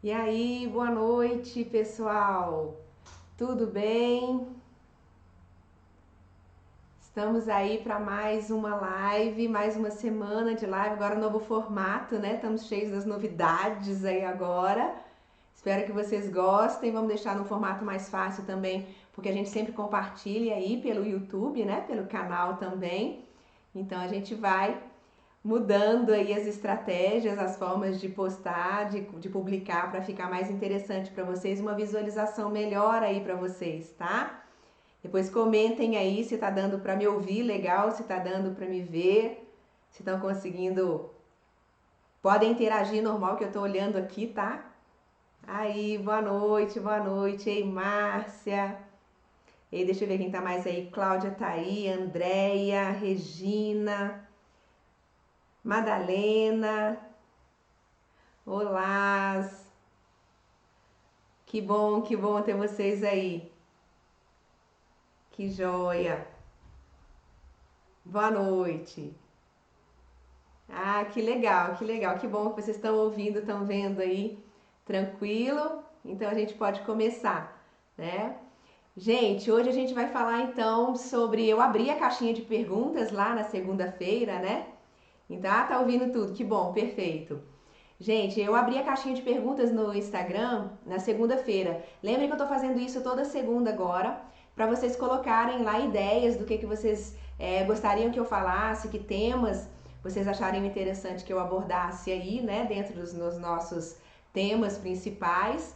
E aí, boa noite, pessoal. Tudo bem? Estamos aí para mais uma live, mais uma semana de live. Agora novo formato, né? Estamos cheios das novidades aí agora. Espero que vocês gostem. Vamos deixar no formato mais fácil também, porque a gente sempre compartilha aí pelo YouTube, né? Pelo canal também. Então a gente vai mudando aí as estratégias, as formas de postar, de publicar para ficar mais interessante para vocês, uma visualização melhor aí para vocês, tá? Depois comentem aí se tá dando para me ouvir legal, se tá dando para me ver, se estão conseguindo. Podem interagir normal que eu tô olhando aqui, tá? Aí, boa noite, boa noite. Ei, Márcia. Ei, deixa eu ver quem tá mais aí. Cláudia tá aí, Andréia, Regina, Madalena. Olá, que bom ter vocês aí. Que joia. Boa noite. Ah, que legal, que legal. Que bom que vocês estão ouvindo, estão vendo aí. Tranquilo? Então a gente pode começar, né? Gente, hoje a gente vai falar então sobre. Eu abri a caixinha de perguntas lá na segunda-feira, né? Então, tá ouvindo tudo, que bom, perfeito. Gente, eu abri a caixinha de perguntas no Instagram na segunda-feira. Lembrem que eu tô fazendo isso toda segunda agora, para vocês colocarem lá ideias do que vocês gostariam que eu falasse, que temas vocês achariam interessante que eu abordasse aí, né, dentro dos nossos temas principais.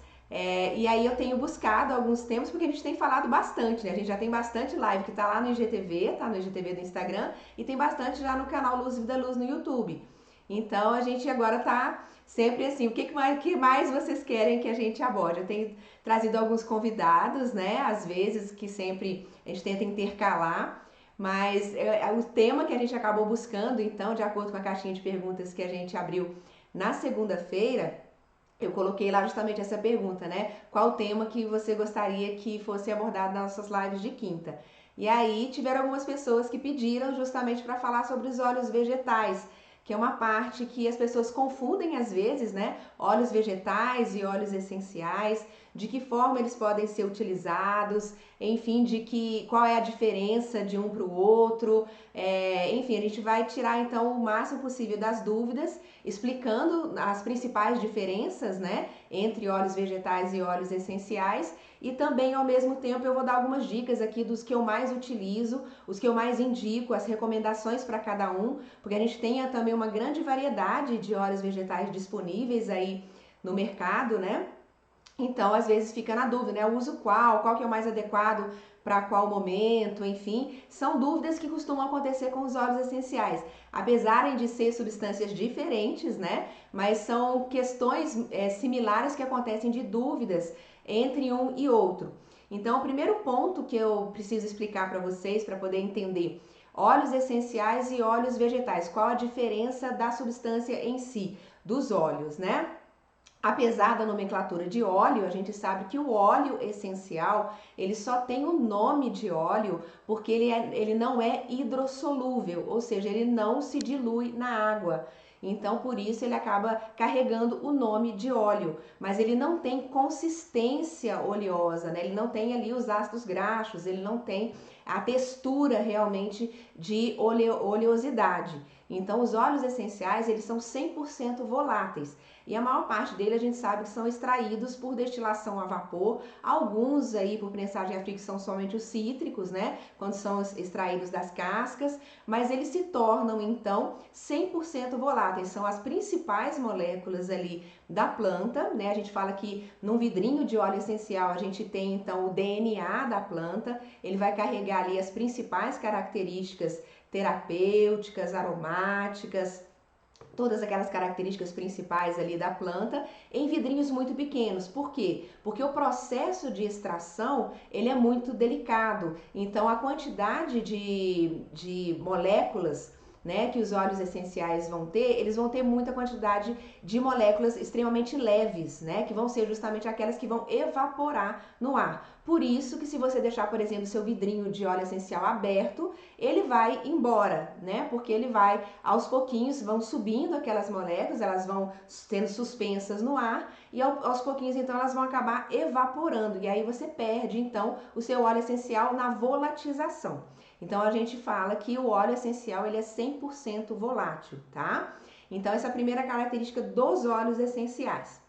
E aí eu tenho buscado alguns temas, porque a gente tem falado bastante, né? A gente já tem bastante live que tá lá no IGTV, tá no IGTV do Instagram, e tem bastante já no canal Luz Vida Luz no YouTube. Então a gente agora tá sempre assim, que mais vocês querem que a gente aborde? Eu tenho trazido alguns convidados, né? Às vezes que sempre a gente tenta intercalar, mas o tema que a gente acabou buscando, então, de acordo com a caixinha de perguntas que a gente abriu na segunda-feira, eu coloquei lá justamente essa pergunta, né? Qual o tema que você gostaria que fosse abordado nas nossas lives de quinta? E aí tiveram algumas pessoas que pediram justamente para falar sobre os óleos vegetais, que é uma parte que as pessoas confundem às vezes, né? Óleos vegetais e óleos essenciais, de que forma eles podem ser utilizados, enfim, qual é a diferença de um para o outro. Enfim, a gente vai tirar então o máximo possível das dúvidas, explicando as principais diferenças, né, entre óleos vegetais e óleos essenciais, e também ao mesmo tempo eu vou dar algumas dicas aqui dos que eu mais utilizo, os que eu mais indico, as recomendações para cada um, porque a gente tem também uma grande variedade de óleos vegetais disponíveis aí no mercado, né? Então, às vezes fica na dúvida, né? Eu uso qual que é o mais adequado para qual momento, enfim, são dúvidas que costumam acontecer com os óleos essenciais, apesar de ser substâncias diferentes, né? Mas são questões similares que acontecem de dúvidas entre um e outro. Então, o primeiro ponto que eu preciso explicar para vocês, para poder entender óleos essenciais e óleos vegetais, qual a diferença da substância em si, dos óleos, né? Apesar da nomenclatura de óleo, a gente sabe que o óleo essencial, ele só tem o nome de óleo porque ele não é hidrossolúvel, ou seja, ele não se dilui na água. Então, por isso ele acaba carregando o nome de óleo, mas ele não tem consistência oleosa, né? Ele não tem ali os ácidos graxos, ele não tem a textura realmente de oleosidade. Então, os óleos essenciais, eles são 100% voláteis. E a maior parte dele a gente sabe que são extraídos por destilação a vapor, alguns aí por prensagem a frio que são somente os cítricos, né, quando são extraídos das cascas, mas eles se tornam então 100% voláteis, são as principais moléculas ali da planta, né, a gente fala que num vidrinho de óleo essencial a gente tem então o DNA da planta, ele vai carregar ali as principais características terapêuticas, aromáticas, todas aquelas características principais ali da planta em vidrinhos muito pequenos. Por quê? Porque o processo de extração ele é muito delicado. Então a quantidade de moléculas, né, que os óleos essenciais vão ter, eles vão ter muita quantidade de moléculas extremamente leves, né, que vão ser justamente aquelas que vão evaporar no ar. Por isso que se você deixar, por exemplo, seu vidrinho de óleo essencial aberto, ele vai embora, né? Porque ele vai, aos pouquinhos, vão subindo aquelas moléculas, elas vão sendo suspensas no ar e aos pouquinhos, então, elas vão acabar evaporando. E aí você perde, então, o seu óleo essencial na volatização. Então, a gente fala que o óleo essencial, ele é 100% volátil, tá? Então, essa é a primeira característica dos óleos essenciais.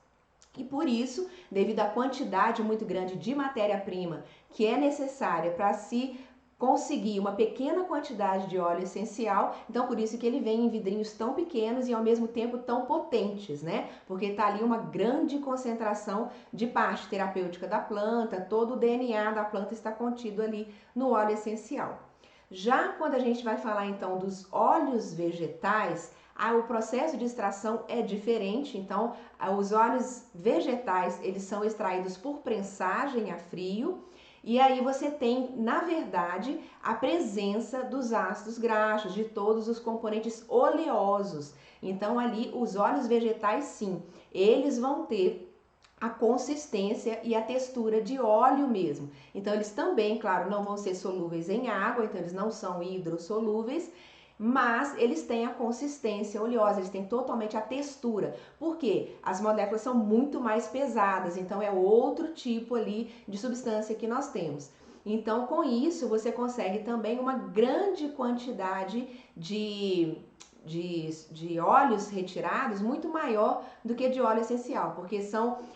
E por isso, devido à quantidade muito grande de matéria-prima que é necessária para se conseguir uma pequena quantidade de óleo essencial, então por isso que ele vem em vidrinhos tão pequenos e ao mesmo tempo tão potentes, né? Porque está ali uma grande concentração de parte terapêutica da planta, todo o DNA da planta está contido ali no óleo essencial. Já quando a gente vai falar então dos óleos vegetais, o processo de extração é diferente, então os óleos vegetais eles são extraídos por prensagem a frio e aí você tem, na verdade, a presença dos ácidos graxos, de todos os componentes oleosos. Então ali os óleos vegetais sim, eles vão ter a consistência e a textura de óleo mesmo. Então eles também, claro, não vão ser solúveis em água, então eles não são hidrossolúveis, mas eles têm a consistência oleosa, eles têm totalmente a textura. Por quê? As moléculas são muito mais pesadas, então é outro tipo ali de substância que nós temos. Então, com isso, você consegue também uma grande quantidade de óleos retirados muito maior do que de óleo essencial, porque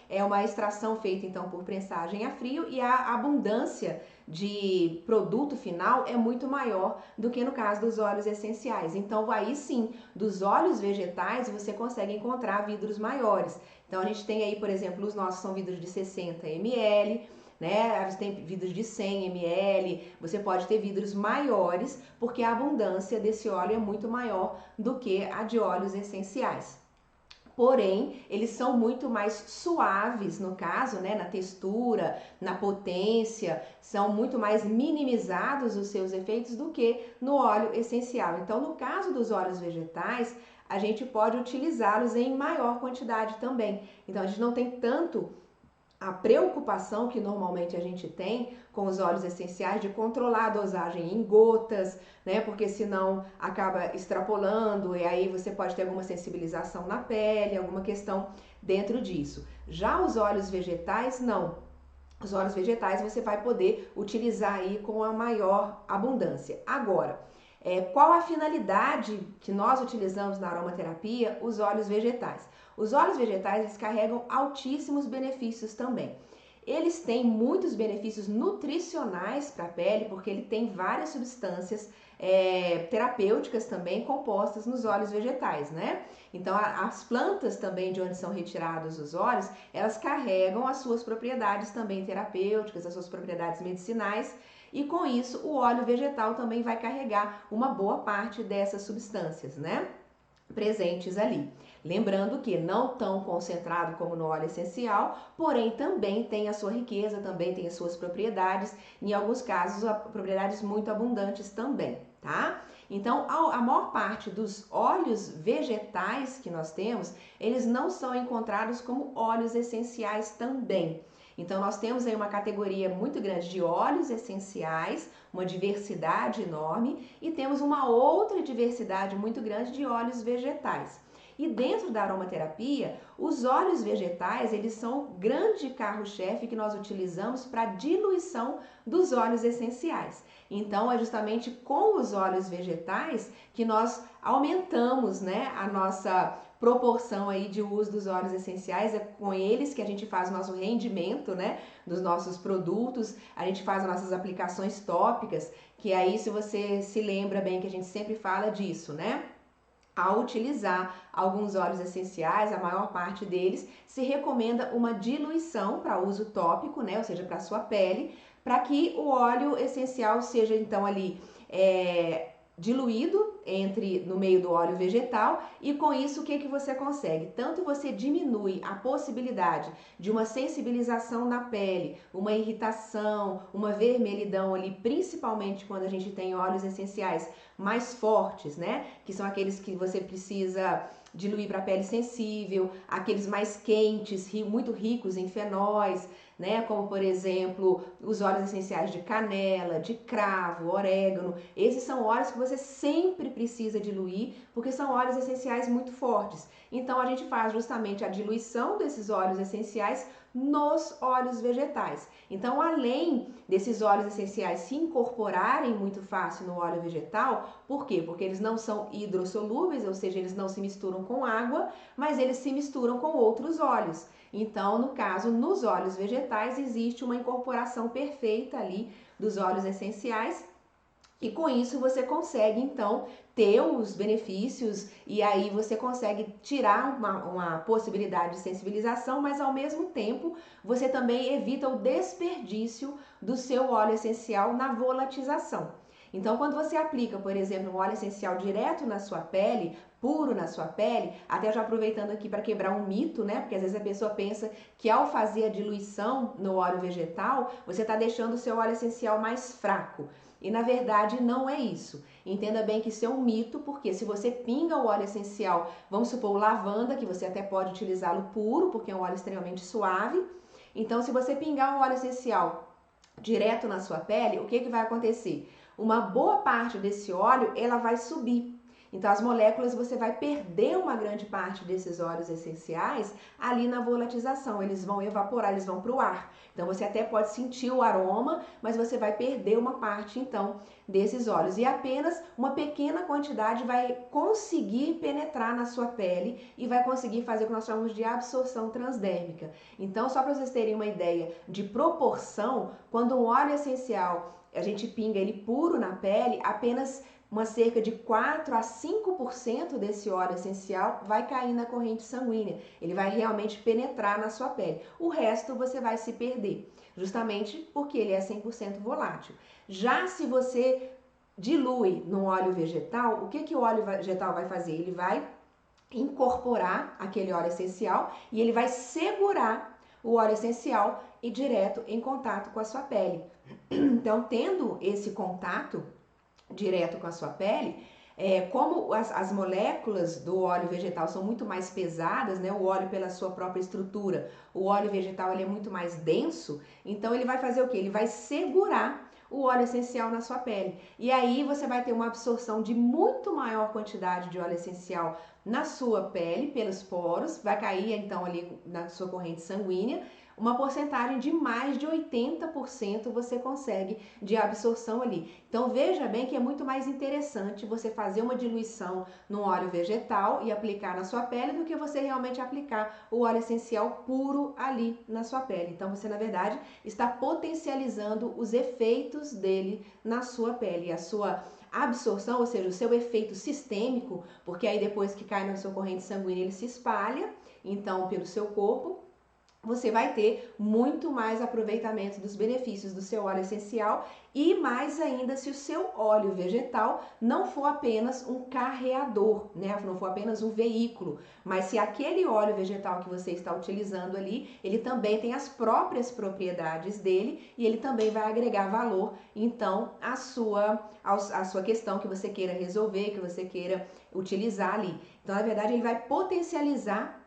é uma extração feita então por prensagem a frio e a abundância de produto final é muito maior do que no caso dos óleos essenciais. Então aí sim, dos óleos vegetais você consegue encontrar vidros maiores. Então a gente tem aí, por exemplo, os nossos são vidros de 60 ml, né? Você tem vidros de 100 ml, você pode ter vidros maiores, porque a abundância desse óleo é muito maior do que a de óleos essenciais. Porém, eles são muito mais suaves no caso, né, na textura, na potência, são muito mais minimizados os seus efeitos do que no óleo essencial. Então, no caso dos óleos vegetais, a gente pode utilizá-los em maior quantidade também. Então, a gente não tem tanto a preocupação que normalmente a gente tem com os óleos essenciais de controlar a dosagem em gotas, né? Porque senão acaba extrapolando e aí você pode ter alguma sensibilização na pele, alguma questão dentro disso. Já os óleos vegetais, não. Os óleos vegetais você vai poder utilizar aí com a maior abundância. Agora, qual a finalidade que nós utilizamos na aromaterapia? Os óleos vegetais. Os óleos vegetais eles carregam altíssimos benefícios também. Eles têm muitos benefícios nutricionais para a pele, porque ele tem várias substâncias terapêuticas também compostas nos óleos vegetais, né? Então, as plantas também de onde são retirados os óleos, elas carregam as suas propriedades também terapêuticas, as suas propriedades medicinais, e com isso o óleo vegetal também vai carregar uma boa parte dessas substâncias, né? Presentes ali. Lembrando que não tão concentrado como no óleo essencial, porém também tem a sua riqueza, também tem as suas propriedades, em alguns casos propriedades muito abundantes também, tá? Então, a maior parte dos óleos vegetais que nós temos, eles não são encontrados como óleos essenciais também. Então, nós temos aí uma categoria muito grande de óleos essenciais, uma diversidade enorme, e temos uma outra diversidade muito grande de óleos vegetais. E dentro da aromaterapia, os óleos vegetais, eles são o grande carro-chefe que nós utilizamos para diluição dos óleos essenciais. Então, é justamente com os óleos vegetais que nós aumentamos, né, a nossa proporção aí de uso dos óleos essenciais, é com eles que a gente faz o nosso rendimento, né, dos nossos produtos, a gente faz as nossas aplicações tópicas, que aí se você se lembra bem que a gente sempre fala disso, né? Ao utilizar alguns óleos essenciais, a maior parte deles, se recomenda uma diluição para uso tópico, né, ou seja, para a sua pele, para que o óleo essencial seja então ali diluído no meio do óleo vegetal e com isso o que você consegue? Tanto você diminui a possibilidade de uma sensibilização na pele, uma irritação, uma vermelhidão ali, principalmente quando a gente tem óleos essenciais mais fortes, né? Que são aqueles que você precisa diluir para a pele sensível, aqueles mais quentes, muito ricos em fenóis, né? Como por exemplo, os óleos essenciais de canela, de cravo, orégano. Esses são óleos que você sempre precisa diluir, porque são óleos essenciais muito fortes. Então a gente faz justamente a diluição desses óleos essenciais nos óleos vegetais. Então, além desses óleos essenciais se incorporarem muito fácil no óleo vegetal, por quê? Porque eles não são hidrossolúveis, ou seja, eles não se misturam com água, mas eles se misturam com outros óleos. Então, no caso, nos óleos vegetais existe uma incorporação perfeita ali dos óleos essenciais e com isso você consegue então ter os benefícios e aí você consegue tirar uma possibilidade de sensibilização, mas ao mesmo tempo você também evita o desperdício do seu óleo essencial na volatização. Então, quando você aplica, por exemplo, um óleo essencial direto na sua pele, puro na sua pele, até já aproveitando aqui para quebrar um mito, né? Porque às vezes a pessoa pensa que ao fazer a diluição no óleo vegetal, você está deixando o seu óleo essencial mais fraco. E na verdade não é isso. Entenda bem que isso é um mito, porque se você pinga o óleo essencial, vamos supor o lavanda, que você até pode utilizá-lo puro, porque é um óleo extremamente suave. Então, se você pingar um óleo essencial direto na sua pele, o que vai acontecer? Uma boa parte desse óleo, ela vai subir. Então, as moléculas, você vai perder uma grande parte desses óleos essenciais ali na volatização. Eles vão evaporar, eles vão para o ar. Então, você até pode sentir o aroma, mas você vai perder uma parte, então, desses óleos. E apenas uma pequena quantidade vai conseguir penetrar na sua pele e vai conseguir fazer o que nós chamamos de absorção transdérmica. Então, só para vocês terem uma ideia de proporção, quando um óleo essencial, a gente pinga ele puro na pele, apenas cerca de 4 a 5% desse óleo essencial vai cair na corrente sanguínea. Ele vai realmente penetrar na sua pele. O resto você vai se perder, justamente porque ele é 100% volátil. Já se você dilui no óleo vegetal, o que o óleo vegetal vai fazer? Ele vai incorporar aquele óleo essencial e ele vai segurar o óleo essencial e direto em contato com a sua pele. Então, tendo esse contato direto com a sua pele, como as moléculas do óleo vegetal são muito mais pesadas, né? O óleo pela sua própria estrutura, o óleo vegetal ele é muito mais denso, então ele vai fazer o quê? Ele vai segurar o óleo essencial na sua pele. E aí você vai ter uma absorção de muito maior quantidade de óleo essencial na sua pele, pelos poros, vai cair então ali na sua corrente sanguínea, uma porcentagem de mais de 80% você consegue de absorção ali. Então veja bem que é muito mais interessante você fazer uma diluição no óleo vegetal e aplicar na sua pele do que você realmente aplicar o óleo essencial puro ali na sua pele. Então você na verdade está potencializando os efeitos dele na sua pele. A sua absorção, ou seja, o seu efeito sistêmico, porque aí depois que cai na sua corrente sanguínea ele se espalha, então pelo seu corpo, você vai ter muito mais aproveitamento dos benefícios do seu óleo essencial e mais ainda se o seu óleo vegetal não for apenas um carreador, né? Não for apenas um veículo, mas se aquele óleo vegetal que você está utilizando ali, ele também tem as próprias propriedades dele e ele também vai agregar valor, então, à sua questão que você queira resolver, que você queira utilizar ali. Então, na verdade, ele vai potencializar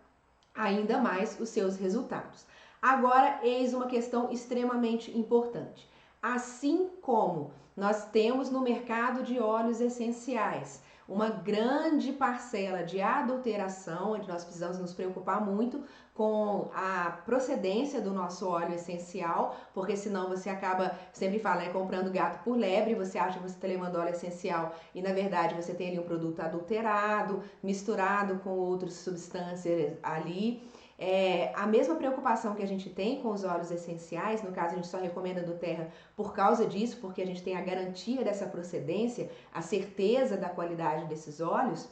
ainda mais os seus resultados. Agora, eis uma questão extremamente importante. Assim como nós temos no mercado de óleos essenciais uma grande parcela de adulteração, onde nós precisamos nos preocupar muito com a procedência do nosso óleo essencial, porque senão você acaba, sempre fala, né, comprando gato por lebre, você acha que você está levando óleo essencial e na verdade você tem ali um produto adulterado, misturado com outras substâncias ali. A mesma preocupação que a gente tem com os óleos essenciais, no caso a gente só recomenda do Terra por causa disso, porque a gente tem a garantia dessa procedência, a certeza da qualidade desses óleos.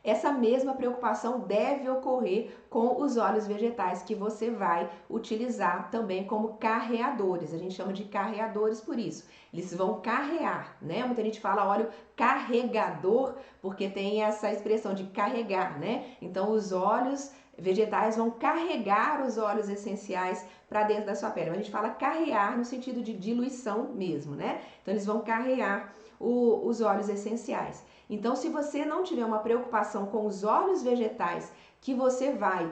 Essa mesma preocupação deve ocorrer com os óleos vegetais que você vai utilizar também como carreadores. A gente chama de carreadores por isso. Eles vão carrear, né? Muita gente fala óleo carregador porque tem essa expressão de carregar, né? Então os óleos vegetais vão carregar os óleos essenciais para dentro da sua pele. A gente fala carrear no sentido de diluição mesmo, né? Então eles vão carrear os óleos essenciais. Então, se você não tiver uma preocupação com os óleos vegetais que você vai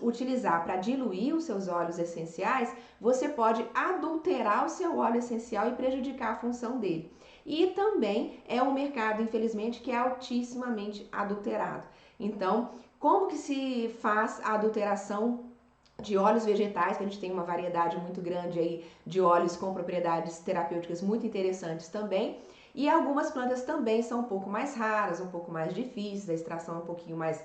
utilizar para diluir os seus óleos essenciais, você pode adulterar o seu óleo essencial e prejudicar a função dele. E também é um mercado, infelizmente, que é altissimamente adulterado. Então, como que se faz a adulteração de óleos vegetais, que a gente tem uma variedade muito grande aí de óleos com propriedades terapêuticas muito interessantes também. E algumas plantas também são um pouco mais raras, um pouco mais difíceis, a extração é um pouquinho mais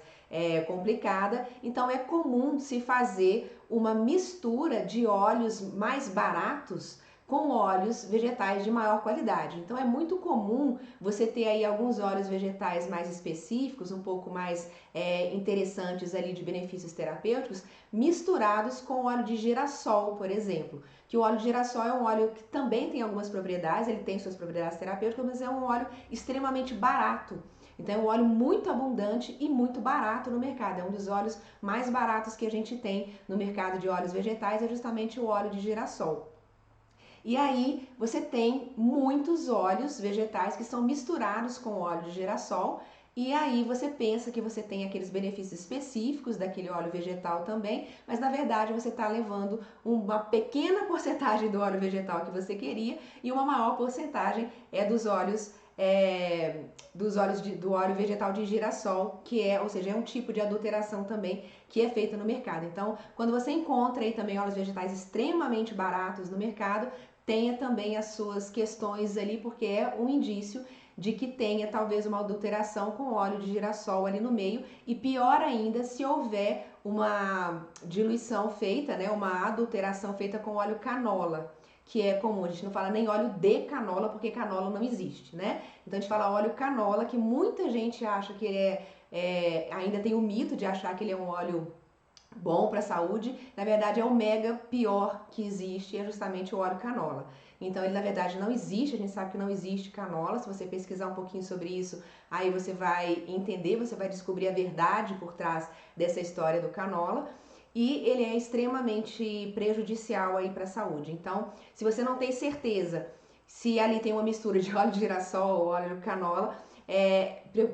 complicada. Então é comum se fazer uma mistura de óleos mais baratos com óleos vegetais de maior qualidade. Então é muito comum você ter aí alguns óleos vegetais mais específicos, um pouco mais interessantes ali de benefícios terapêuticos, misturados com óleo de girassol, por exemplo. Que o óleo de girassol é um óleo que também tem algumas propriedades, ele tem suas propriedades terapêuticas, mas é um óleo extremamente barato. Então é um óleo muito abundante e muito barato no mercado. É um dos óleos mais baratos que a gente tem no mercado de óleos vegetais, é justamente o óleo de girassol. E aí você tem muitos óleos vegetais que são misturados com óleo de girassol, e aí você pensa que você tem aqueles benefícios específicos daquele óleo vegetal também, mas na verdade você está levando uma pequena porcentagem do óleo vegetal que você queria e uma maior porcentagem é dos óleos do óleo vegetal de girassol, que é, ou seja, é um tipo de adulteração também que é feita no mercado. Então, quando você encontra aí também óleos vegetais extremamente baratos no mercado, tenha também as suas questões ali, porque é um indício de que tenha talvez uma adulteração com óleo de girassol ali no meio, e pior ainda se houver uma diluição feita, né, uma adulteração feita com óleo canola, que é comum. A gente não fala nem óleo de canola, porque canola não existe, né? Então a gente fala óleo canola, que muita gente acha que ele ainda tem o mito de achar que ele é um óleo bom para a saúde. Na verdade é o mega pior que existe, é justamente o óleo canola. Então ele na verdade não existe, a gente sabe que não existe canola. Se você pesquisar um pouquinho sobre isso, aí você vai entender, você vai descobrir a verdade por trás dessa história do canola. E ele é extremamente prejudicial aí para a saúde. Então, se você não tem certeza se ali tem uma mistura de óleo de girassol ou óleo de canola,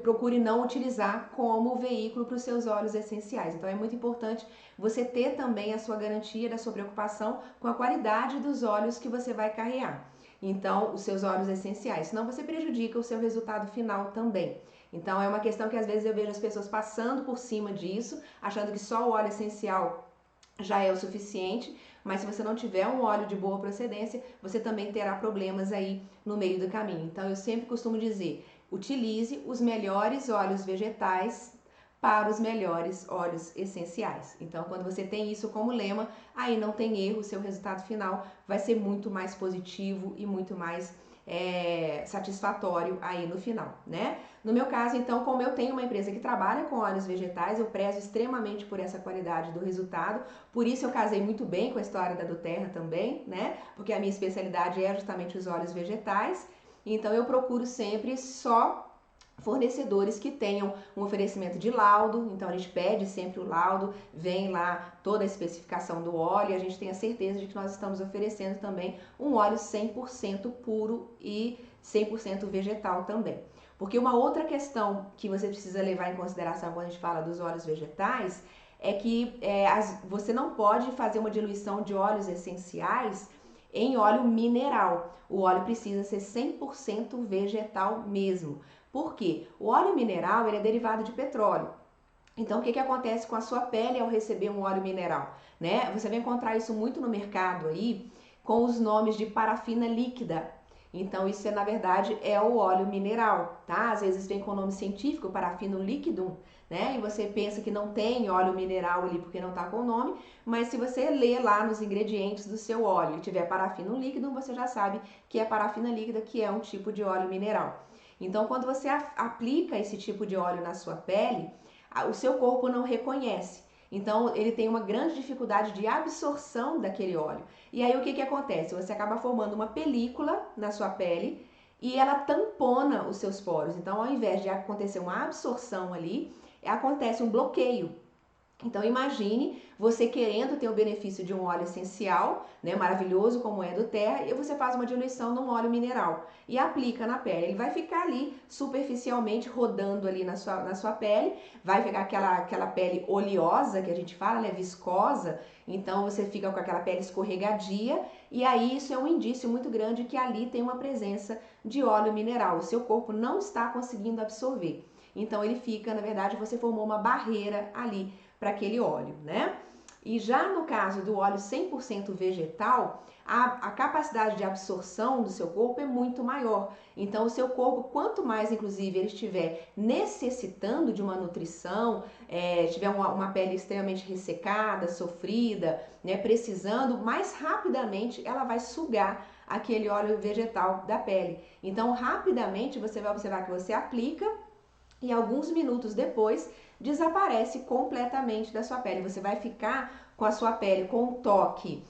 procure não utilizar como veículo para os seus óleos essenciais. Então é muito importante você ter também a sua garantia da sua preocupação com a qualidade dos óleos que você vai carregar. Então, os seus óleos essenciais, senão você prejudica o seu resultado final também. Então é uma questão que às vezes eu vejo as pessoas passando por cima disso, achando que só o óleo essencial já é o suficiente, mas se você não tiver um óleo de boa procedência, você também terá problemas aí no meio do caminho. Então eu sempre costumo dizer, utilize os melhores óleos vegetais para os melhores óleos essenciais. Então, quando você tem isso como lema, aí não tem erro, o seu resultado final vai ser muito mais positivo e muito mais satisfatório aí no final, né? No meu caso, então, como eu tenho uma empresa que trabalha com óleos vegetais, eu prezo extremamente por essa qualidade do resultado, por isso eu casei muito bem com a história da doTERRA também, né? Porque a minha especialidade é justamente os óleos vegetais, então eu procuro sempre só fornecedores que tenham um oferecimento de laudo. Então a gente pede sempre o laudo, vem lá toda a especificação do óleo e a gente tem a certeza de que nós estamos oferecendo também um óleo 100% puro e 100% vegetal também. Porque uma outra questão que você precisa levar em consideração quando a gente fala dos óleos vegetais é que você não pode fazer uma diluição de óleos essenciais em óleo mineral. O óleo precisa ser 100% vegetal mesmo. Por quê? O óleo mineral ele é derivado de petróleo. Então, o que acontece com a sua pele ao receber um óleo mineral? Né? Você vai encontrar isso muito no mercado aí, com os nomes de parafina líquida. Então, isso na verdade é o óleo mineral, tá? Às vezes vem com o nome científico, parafino liquidum, né? E você pensa que não tem óleo mineral ali porque não tá com o nome, mas se você ler lá nos ingredientes do seu óleo e tiver parafino líquidum, você já sabe que é parafina líquida, que é um tipo de óleo mineral. Então, quando você aplica esse tipo de óleo na sua pele, o seu corpo não reconhece. Então, ele tem uma grande dificuldade de absorção daquele óleo. E aí, o que acontece? Você acaba formando uma película na sua pele e ela tampona os seus poros. Então, ao invés de acontecer uma absorção ali, acontece um bloqueio. Então imagine você querendo ter o benefício de um óleo essencial, né, maravilhoso como é do terra, e você faz uma diluição num óleo mineral e aplica na pele. Ele vai ficar ali superficialmente rodando ali na sua pele, vai ficar aquela pele oleosa que a gente fala, né, viscosa, então você fica com aquela pele escorregadia e aí isso é um indício muito grande que ali tem uma presença de óleo mineral, o seu corpo não está conseguindo absorver. Então ele fica, na verdade, você formou uma barreira ali para aquele óleo, né? E já no caso do óleo 100% vegetal, a capacidade de absorção do seu corpo é muito maior. Então, o seu corpo, quanto mais, inclusive, ele estiver necessitando de uma nutrição, tiver uma pele extremamente ressecada, sofrida, né, precisando, mais rapidamente ela vai sugar aquele óleo vegetal da pele. Então, rapidamente você vai observar que você aplica e alguns minutos depois desaparece completamente da sua pele. Você vai ficar com a sua pele com um toque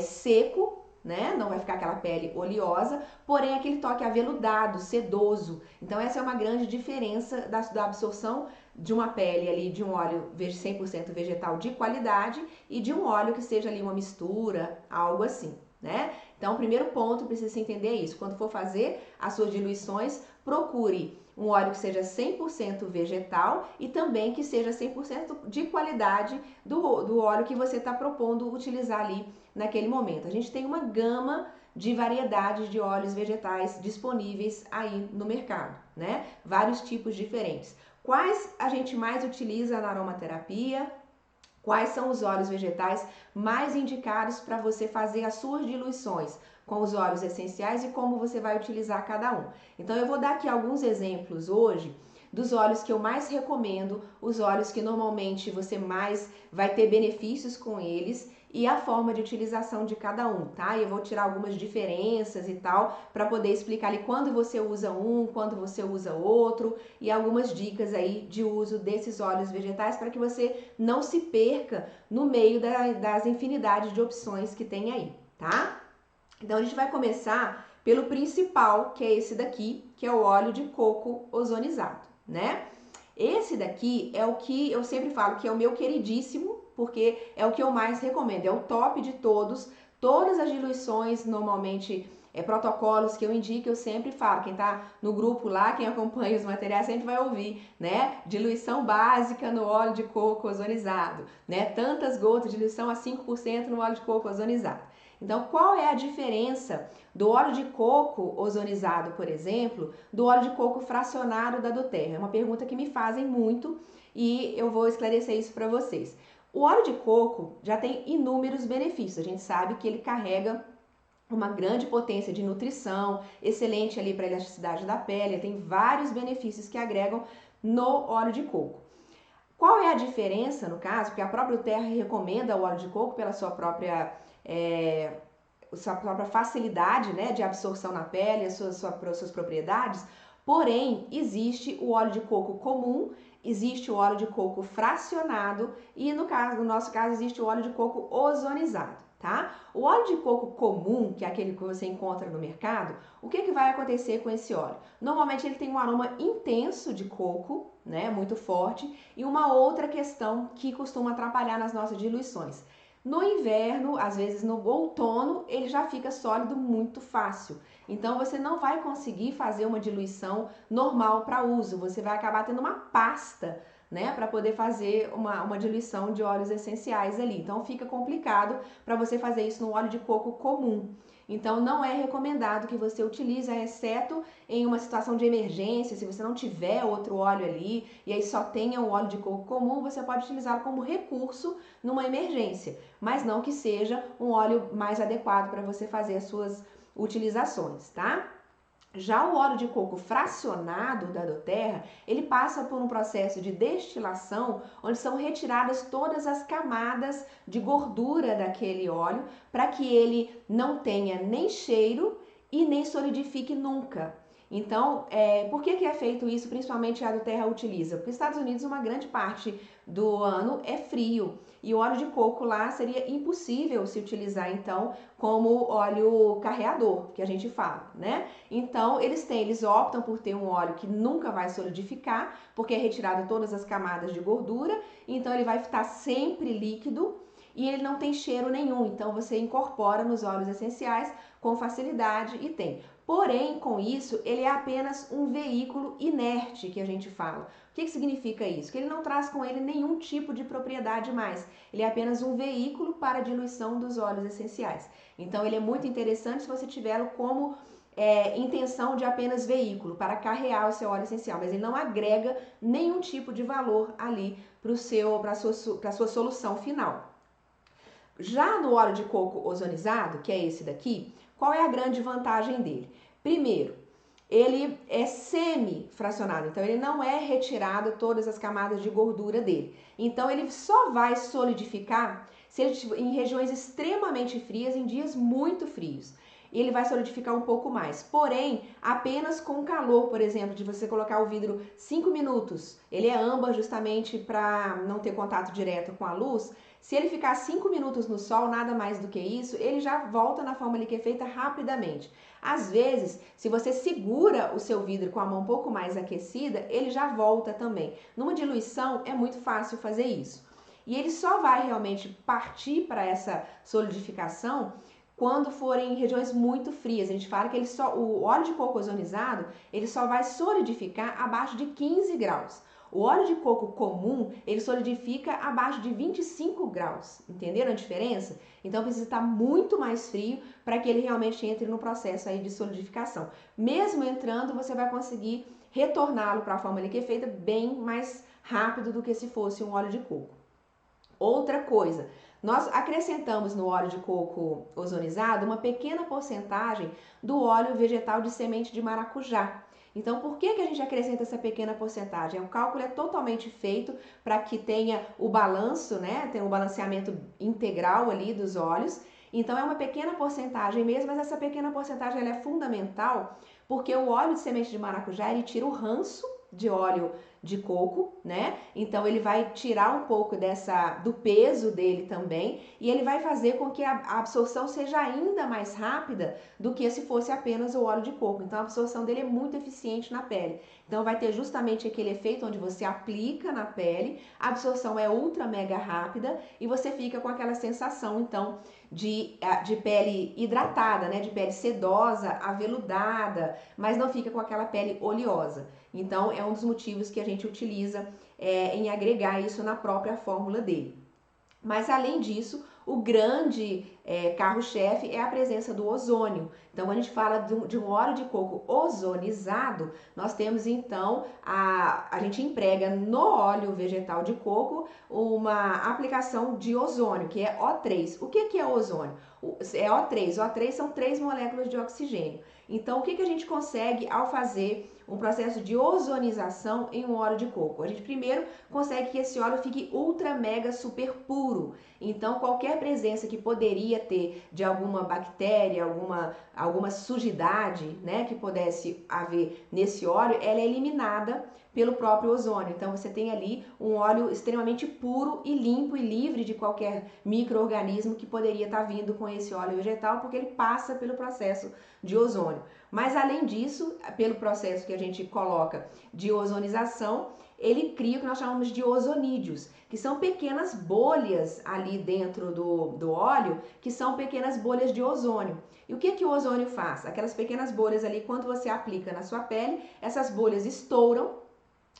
seco, né? Não vai ficar aquela pele oleosa, porém aquele toque aveludado, sedoso. Então essa é uma grande diferença da absorção de uma pele ali, de um óleo 100% vegetal de qualidade e de um óleo que seja ali uma mistura, algo assim, né? Então o primeiro ponto precisa se entender isso. Quando for fazer as suas diluições, procure um óleo que seja 100% vegetal e também que seja 100% de qualidade do óleo que você está propondo utilizar ali naquele momento. A gente tem uma gama de variedades de óleos vegetais disponíveis aí no mercado, né? Vários tipos diferentes. Quais a gente mais utiliza na aromaterapia? Quais são os óleos vegetais mais indicados para você fazer as suas diluições com os óleos essenciais e como você vai utilizar cada um. Então eu vou dar aqui alguns exemplos hoje dos óleos que eu mais recomendo, os óleos que normalmente você mais vai ter benefícios com eles e a forma de utilização de cada um, tá? Eu vou tirar algumas diferenças e tal para poder explicar ali quando você usa um, quando você usa outro e algumas dicas aí de uso desses óleos vegetais para que você não se perca no meio das infinidades de opções que tem aí, tá? Então a gente vai começar pelo principal, que é esse daqui, que é o óleo de coco ozonizado, né? Esse daqui é o que eu sempre falo que é o meu queridíssimo, porque é o que eu mais recomendo, é o top de todos. Todas as diluições, normalmente, protocolos que eu indico, eu sempre falo. Quem tá no grupo lá, quem acompanha os materiais, sempre vai ouvir, né? Diluição básica no óleo de coco ozonizado, né? Tantas gotas, diluição a 5% no óleo de coco ozonizado. Então, qual é a diferença do óleo de coco ozonizado, por exemplo, do óleo de coco fracionado da doTERRA? É uma pergunta que me fazem muito e eu vou esclarecer isso para vocês. O óleo de coco já tem inúmeros benefícios. A gente sabe que ele carrega uma grande potência de nutrição, excelente ali para a elasticidade da pele, tem vários benefícios que agregam no óleo de coco. Qual é a diferença, no caso? Porque a própria doTERRA recomenda o óleo de coco pela sua própria facilidade, né, de absorção na pele, as suas propriedades. Porém, existe o óleo de coco comum, existe o óleo de coco fracionado e no nosso caso, existe o óleo de coco ozonizado, tá? O óleo de coco comum, que é aquele que você encontra no mercado, o que vai acontecer com esse óleo? Normalmente ele tem um aroma intenso de coco, né, muito forte, e uma outra questão que costuma atrapalhar nas nossas diluições. No inverno, às vezes no outono, ele já fica sólido muito fácil. Então você não vai conseguir fazer uma diluição normal para uso. Você vai acabar tendo uma pasta, né, para poder fazer uma diluição de óleos essenciais ali. Então fica complicado para você fazer isso no óleo de coco comum. Então não é recomendado que você utilize, exceto em uma situação de emergência, se você não tiver outro óleo ali e aí só tenha o óleo de coco comum, você pode utilizá-lo como recurso numa emergência, mas não que seja um óleo mais adequado para você fazer as suas utilizações, tá? Já o óleo de coco fracionado da doTERRA, ele passa por um processo de destilação, onde são retiradas todas as camadas de gordura daquele óleo, para que ele não tenha nem cheiro e nem solidifique nunca. Então, por que é feito isso, principalmente a do Terra utiliza? Porque nos Estados Unidos uma grande parte do ano é frio e o óleo de coco lá seria impossível se utilizar então como óleo carreador, que a gente fala, né? Então, eles optam por ter um óleo que nunca vai solidificar, porque é retirado todas as camadas de gordura, então ele vai estar sempre líquido e ele não tem cheiro nenhum, então você incorpora nos óleos essenciais com facilidade e tem. Porém, com isso, ele é apenas um veículo inerte, que a gente fala. O que significa isso? Que ele não traz com ele nenhum tipo de propriedade mais. Ele é apenas um veículo para a diluição dos óleos essenciais. Então, ele é muito interessante se você tiver como intenção de apenas veículo, para carrear o seu óleo essencial, mas ele não agrega nenhum tipo de valor ali para a sua solução final. Já no óleo de coco ozonizado, que é esse daqui, qual é a grande vantagem dele? Primeiro, ele é semi-fracionado, então ele não é retirado todas as camadas de gordura dele. Então ele só vai solidificar se ele estiver em regiões extremamente frias, em dias muito frios. Ele vai solidificar um pouco mais, porém, apenas com calor, por exemplo, de você colocar o vidro 5 minutos, ele é âmbar justamente para não ter contato direto com a luz. Se ele ficar 5 minutos no sol, nada mais do que isso, ele já volta na forma liquefeita rapidamente. Às vezes, se você segura o seu vidro com a mão um pouco mais aquecida, ele já volta também. Numa diluição, é muito fácil fazer isso. E ele só vai realmente partir para essa solidificação quando forem em regiões muito frias. A gente fala que o óleo de coco ozonizado, ele só vai solidificar abaixo de 15 graus. O óleo de coco comum, ele solidifica abaixo de 25 graus. Entenderam a diferença? Então precisa estar muito mais frio para que ele realmente entre no processo aí de solidificação. Mesmo entrando, você vai conseguir retorná-lo para a forma liquefeita bem mais rápido do que se fosse um óleo de coco. Outra coisa, nós acrescentamos no óleo de coco ozonizado uma pequena porcentagem do óleo vegetal de semente de maracujá. Então, por que a gente acrescenta essa pequena porcentagem? O cálculo é totalmente feito para que tenha o balanço, né? Tenha um balanceamento integral ali dos óleos. Então, é uma pequena porcentagem mesmo, mas essa pequena porcentagem ela é fundamental porque o óleo de semente de maracujá, ele tira o ranço de óleo de coco, né? Então ele vai tirar um pouco do peso dele também e ele vai fazer com que a absorção seja ainda mais rápida do que se fosse apenas o óleo de coco. Então a absorção dele é muito eficiente na pele. Então vai ter justamente aquele efeito onde você aplica na pele, a absorção é ultra mega rápida e você fica com aquela sensação então de pele hidratada, né? De pele sedosa, aveludada, mas não fica com aquela pele oleosa. Então, é um dos motivos que a gente utiliza em agregar isso na própria fórmula dele. Mas, além disso, o grande carro-chefe é a presença do ozônio. Então, quando a gente fala de um óleo de coco ozonizado, nós temos, então, a gente emprega no óleo vegetal de coco uma aplicação de ozônio, que é O3. O que é ozônio? É O3. O3 são 3 moléculas de oxigênio. Então, o que a gente consegue ao fazer um processo de ozonização em um óleo de coco? A gente primeiro consegue que esse óleo fique ultra mega super puro. Então, qualquer presença que poderia ter de alguma bactéria, alguma sujidade, né, que pudesse haver nesse óleo, ela é eliminada pelo próprio ozônio. Então, você tem ali um óleo extremamente puro e limpo e livre de qualquer micro-organismo que poderia estar vindo com esse óleo vegetal, porque ele passa pelo processo de ozônio. Mas, além disso, pelo processo que a gente coloca de ozonização, ele cria o que nós chamamos de ozonídeos, que são pequenas bolhas ali dentro do óleo, que são pequenas bolhas de ozônio. E o que o ozônio faz? Aquelas pequenas bolhas ali, quando você aplica na sua pele, essas bolhas estouram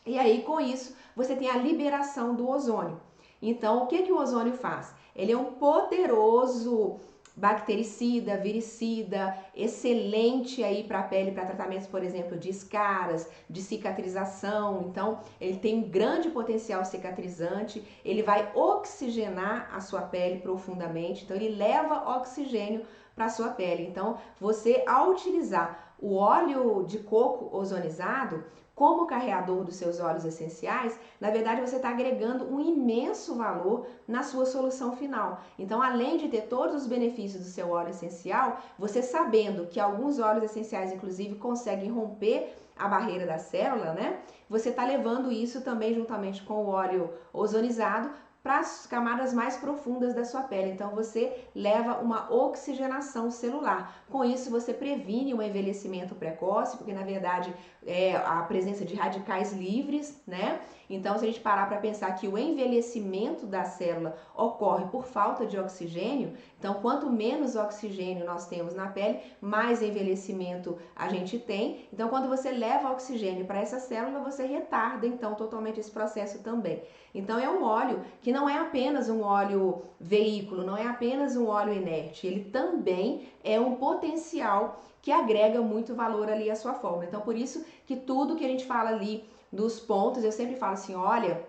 e aí com isso você tem a liberação do ozônio. Então, o que o ozônio faz? Ele é um poderoso bactericida, viricida, excelente aí para a pele, para tratamentos, por exemplo, de escaras, de cicatrização. Então, ele tem um grande potencial cicatrizante, ele vai oxigenar a sua pele profundamente, então ele leva oxigênio para a sua pele. Então, você ao utilizar O óleo de coco ozonizado, como carreador dos seus óleos essenciais, na verdade você está agregando um imenso valor na sua solução final. Então, além de ter todos os benefícios do seu óleo essencial, você sabendo que alguns óleos essenciais, inclusive, conseguem romper a barreira da célula, né? Você está levando isso também juntamente com o óleo ozonizado para as camadas mais profundas da sua pele. Então você leva uma oxigenação celular. Com isso você previne o envelhecimento precoce, porque na verdade é a presença de radicais livres, né? Então se a gente parar para pensar que o envelhecimento da célula ocorre por falta de oxigênio, então quanto menos oxigênio nós temos na pele, mais envelhecimento a gente tem. Então quando você leva oxigênio para essa célula, você retarda então totalmente esse processo também. Então é um óleo que não é apenas um óleo veículo, não é apenas um óleo inerte, ele também é um potencial que agrega muito valor ali à sua forma. Então por isso que tudo que a gente fala ali dos pontos, eu sempre falo assim, olha,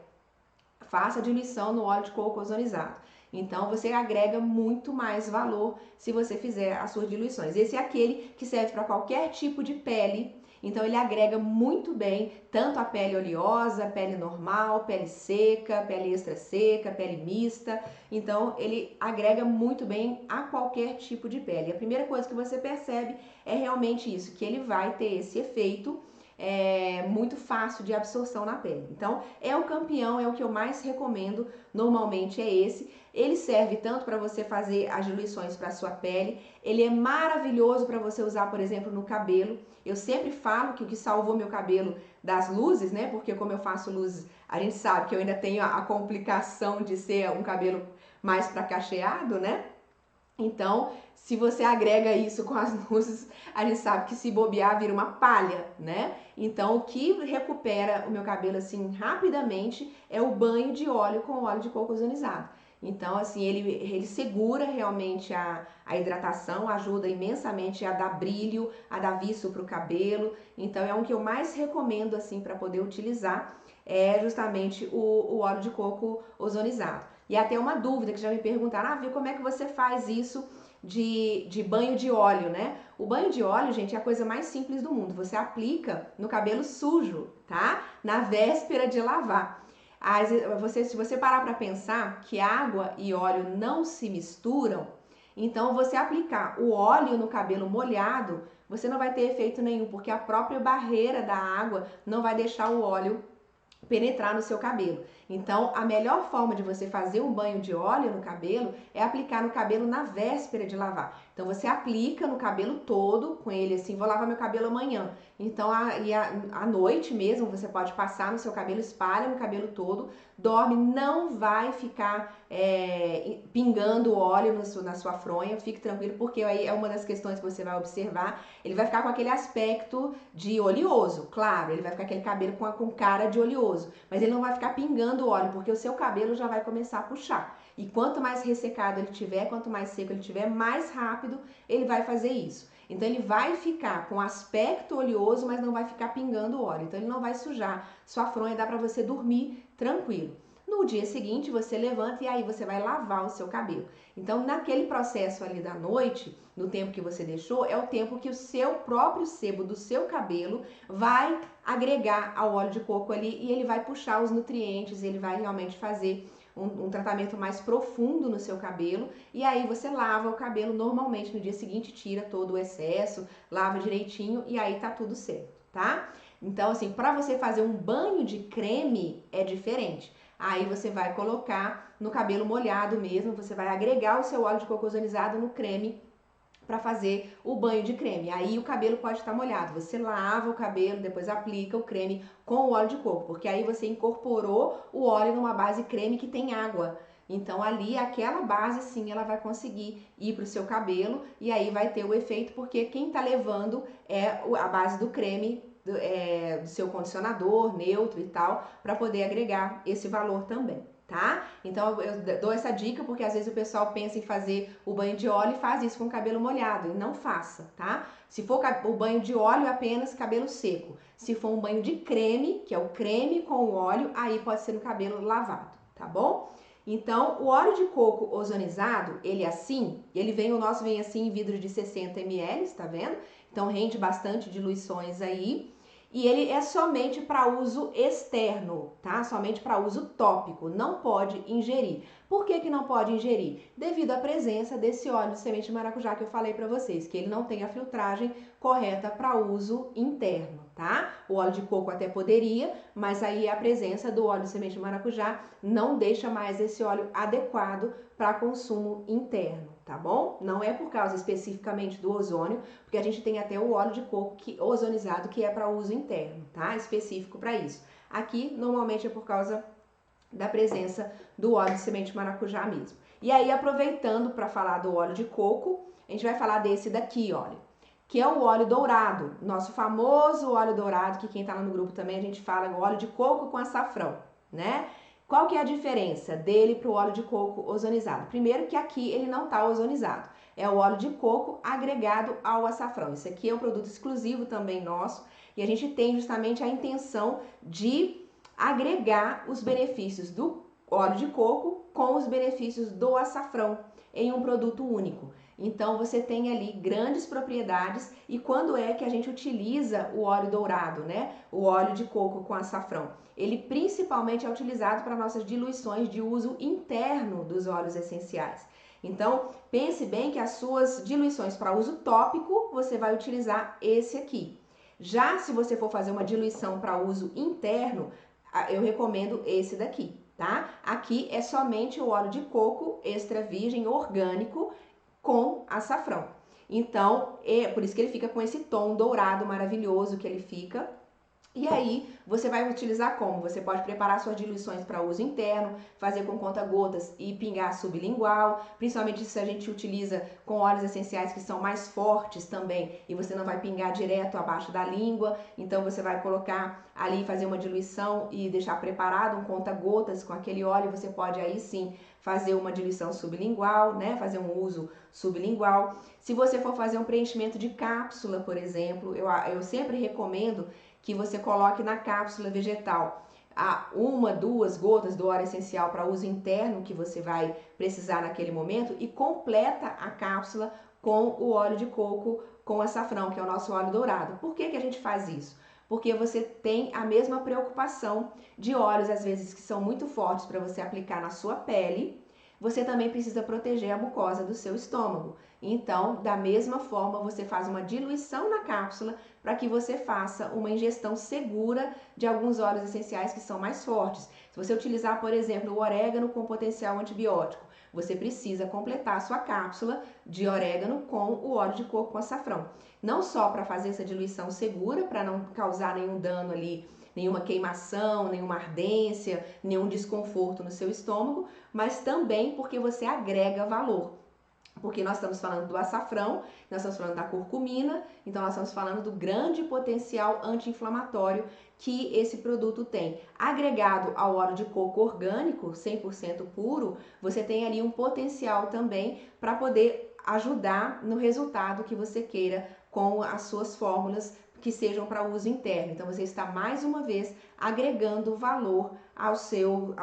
faça diluição no óleo de coco ozonizado. Então você agrega muito mais valor se você fizer as suas diluições. Esse é aquele que serve para qualquer tipo de pele. Então ele agrega muito bem tanto a pele oleosa, pele normal, pele seca, pele extra seca, pele mista. Então ele agrega muito bem a qualquer tipo de pele. A primeira coisa que você percebe é realmente isso, que ele vai ter esse efeito muito fácil de absorção na pele. Então é o campeão, é o que eu mais recomendo, normalmente é esse. Ele serve tanto para você fazer as diluições para a sua pele, ele é maravilhoso para você usar, por exemplo, no cabelo. Eu sempre falo que o que salvou meu cabelo das luzes, né? Porque como eu faço luzes, a gente sabe que eu ainda tenho a complicação de ser um cabelo mais para cacheado, né? Então, se você agrega isso com as luzes, a gente sabe que se bobear vira uma palha, né? Então, o que recupera o meu cabelo assim rapidamente é o banho de óleo com óleo de coco ozonizado. Então, assim, ele segura realmente a hidratação, ajuda imensamente a dar brilho, a dar viço para o cabelo. Então, é um que eu mais recomendo, assim, para poder utilizar, é justamente o óleo de coco ozonizado. E até uma dúvida que já me perguntaram, ah, viu, como é que você faz isso de banho de óleo, né? O banho de óleo, gente, é a coisa mais simples do mundo. Você aplica no cabelo sujo, tá? Na véspera de lavar. Se você parar para pensar que água e óleo não se misturam, então você aplicar o óleo no cabelo molhado, você não vai ter efeito nenhum, porque a própria barreira da água não vai deixar o óleo penetrar no seu cabelo. Então, a melhor forma de você fazer um banho de óleo no cabelo é aplicar no cabelo na véspera de lavar. Então, você aplica no cabelo todo, com ele assim, vou lavar meu cabelo amanhã. Então, à noite mesmo, você pode passar no seu cabelo, espalha no cabelo todo, dorme, não vai ficar pingando óleo na sua fronha, fique tranquilo, porque aí é uma das questões que você vai observar. Ele vai ficar com aquele aspecto de oleoso, claro, ele vai ficar aquele cabelo com cara de oleoso, mas ele não vai ficar pingando óleo, porque o seu cabelo já vai começar a puxar. E quanto mais ressecado ele tiver, quanto mais seco ele tiver, mais rápido ele vai fazer isso. Então ele vai ficar com aspecto oleoso, mas não vai ficar pingando óleo. Então ele não vai sujar sua fronha, dá para você dormir tranquilo. No dia seguinte você levanta e aí você vai lavar o seu cabelo. Então naquele processo ali da noite, no tempo que você deixou, é o tempo que o seu próprio sebo do seu cabelo vai agregar ao óleo de coco ali e ele vai puxar os nutrientes, ele vai realmente fazer um tratamento mais profundo no seu cabelo, e aí você lava o cabelo normalmente no dia seguinte, tira todo o excesso, lava direitinho e aí tá tudo certo, tá? Então assim, para você fazer um banho de creme é diferente. Aí você vai colocar no cabelo molhado mesmo, você vai agregar o seu óleo de coco ozonizado no creme para fazer o banho de creme. Aí o cabelo pode estar molhado. Você lava o cabelo, depois aplica o creme com o óleo de coco, porque aí você incorporou o óleo numa base creme que tem água. Então ali aquela base sim, ela vai conseguir ir para o seu cabelo e aí vai ter o efeito, porque quem está levando é a base do creme do seu condicionador neutro e tal, para poder agregar esse valor também. Tá? Então eu dou essa dica porque às vezes o pessoal pensa em fazer o banho de óleo e faz isso com o cabelo molhado, e não faça, tá? Se for o banho de óleo, apenas cabelo seco. Se for um banho de creme, que é o creme com o óleo, aí pode ser no cabelo lavado, tá bom? Então, o óleo de coco ozonizado, ele assim, o nosso vem assim em vidro de 60 ml, tá vendo? então rende bastante diluições aí. E ele é somente para uso externo, tá? Somente para uso tópico, não pode ingerir. Por que que não pode ingerir? Devido à presença desse óleo de semente de maracujá que eu falei para vocês, que ele não tem a filtragem correta para uso interno, tá? O óleo de coco até poderia, mas aí a presença do óleo de semente de maracujá não deixa mais esse óleo adequado para consumo interno, tá bom? Não é por causa especificamente do ozônio, porque a gente tem até o óleo de coco ozonizado que é para uso interno, tá? Específico para isso. Aqui, normalmente é por causa da presença do óleo de semente de maracujá mesmo. E aí, aproveitando para falar do óleo de coco, a gente vai falar desse daqui, olha, que é o óleo dourado, nosso famoso óleo dourado, que quem tá lá no grupo também a gente fala o óleo de coco com açafrão, né? Qual que é a diferença dele para o óleo de coco ozonizado? Primeiro que aqui ele não está ozonizado, é o óleo de coco agregado ao açafrão. Isso aqui é um produto exclusivo também nosso e a gente tem justamente a intenção de agregar os benefícios do óleo de coco com os benefícios do açafrão em um produto único. Então você tem ali grandes propriedades. E quando é que a gente utiliza o óleo dourado, né? O óleo de coco com açafrão? Ele principalmente é utilizado para nossas diluições de uso interno dos óleos essenciais. Então, pense bem que as suas diluições para uso tópico, você vai utilizar esse aqui. Já se você for fazer uma diluição para uso interno, eu recomendo esse daqui, tá? Aqui é somente o óleo de coco extra virgem orgânico com açafrão. Então, é por isso que ele fica com esse tom dourado maravilhoso que ele fica. E aí, você vai utilizar como? Você pode preparar suas diluições para uso interno, fazer com conta-gotas e pingar sublingual, principalmente se a gente utiliza com óleos essenciais que são mais fortes também, e você não vai pingar direto abaixo da língua, então você vai colocar ali, fazer uma diluição e deixar preparado um conta-gotas com aquele óleo, você pode aí sim fazer uma diluição sublingual, né? Fazer um uso sublingual. Se você for fazer um preenchimento de cápsula, por exemplo, eu sempre recomendo que você coloque na cápsula vegetal uma, 2 gotas do óleo essencial para uso interno que você vai precisar naquele momento e completa a cápsula com o óleo de coco com açafrão, que é o nosso óleo dourado. Por que que a gente faz isso? Porque você tem a mesma preocupação de óleos, às vezes, que são muito fortes para você aplicar na sua pele. Você também precisa proteger a mucosa do seu estômago. Então, da mesma forma, você faz uma diluição na cápsula para que você faça uma ingestão segura de alguns óleos essenciais que são mais fortes. Se você utilizar, por exemplo, o orégano com potencial antibiótico, você precisa completar a sua cápsula de orégano com o óleo de coco com açafrão. Não só para fazer essa diluição segura, para não causar nenhum dano ali, nenhuma queimação, nenhuma ardência, nenhum desconforto no seu estômago, mas também porque você agrega valor. Porque nós estamos falando do açafrão, nós estamos falando da curcumina, então nós estamos falando do grande potencial anti-inflamatório que esse produto tem. Agregado ao óleo de coco orgânico, 100% puro, você tem ali um potencial também para poder ajudar no resultado que você queira com as suas fórmulas que sejam para uso interno. Então você está mais uma vez agregando valor ao seu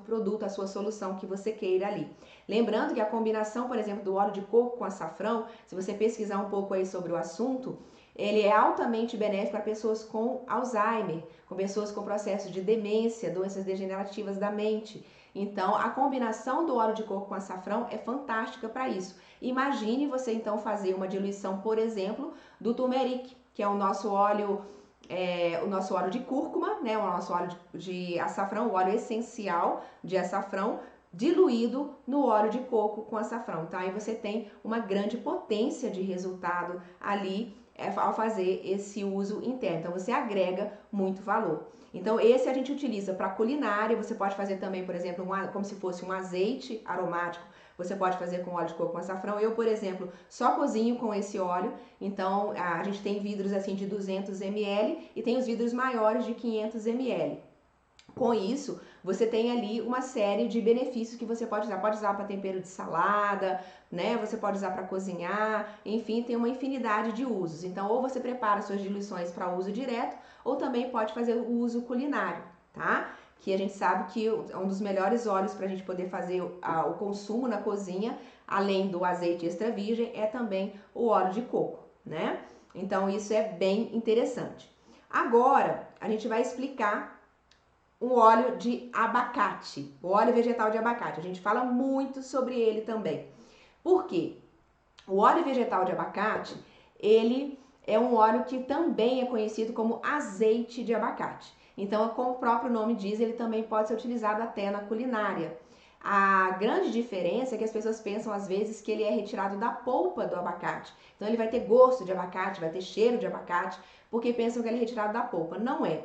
produto, à sua solução que você queira ali. Lembrando que a combinação, por exemplo, do óleo de coco com açafrão, se você pesquisar um pouco aí sobre o assunto, ele é altamente benéfico para pessoas com Alzheimer, com pessoas com processos de demência, doenças degenerativas da mente. Então, a combinação do óleo de coco com açafrão é fantástica para isso. Imagine você então fazer uma diluição, por exemplo, do turmeric, que é o nosso óleo de cúrcuma, né? O nosso óleo de açafrão, o óleo essencial de açafrão, diluído no óleo de coco com açafrão, tá? E você tem uma grande potência de resultado ali ao fazer esse uso interno. Então, você agrega muito valor. Então, esse a gente utiliza para culinária. Você pode fazer também, por exemplo, como se fosse um azeite aromático. Você pode fazer com óleo de coco com açafrão. Eu, por exemplo, só cozinho com esse óleo. Então, a gente tem vidros assim de 200 ml e tem os vidros maiores de 500 ml. Com isso, você tem ali uma série de benefícios que você pode usar para tempero de salada, né? Você pode usar para cozinhar, enfim, tem uma infinidade de usos. Então, ou você prepara suas diluições para uso direto, ou também pode fazer o uso culinário, tá? Que a gente sabe que é um dos melhores óleos para a gente poder fazer o consumo na cozinha, além do azeite extra virgem, é também o óleo de coco, né? Então isso é bem interessante. Agora a gente vai explicar o óleo de abacate, o óleo vegetal de abacate. A gente fala muito sobre ele também. Por quê? O óleo vegetal de abacate, ele é um óleo que também é conhecido como azeite de abacate. Então, como o próprio nome diz, ele também pode ser utilizado até na culinária. A grande diferença é que as pessoas pensam às vezes que ele é retirado da polpa do abacate. Então ele vai ter gosto de abacate, vai ter cheiro de abacate, porque pensam que ele é retirado da polpa. Não é.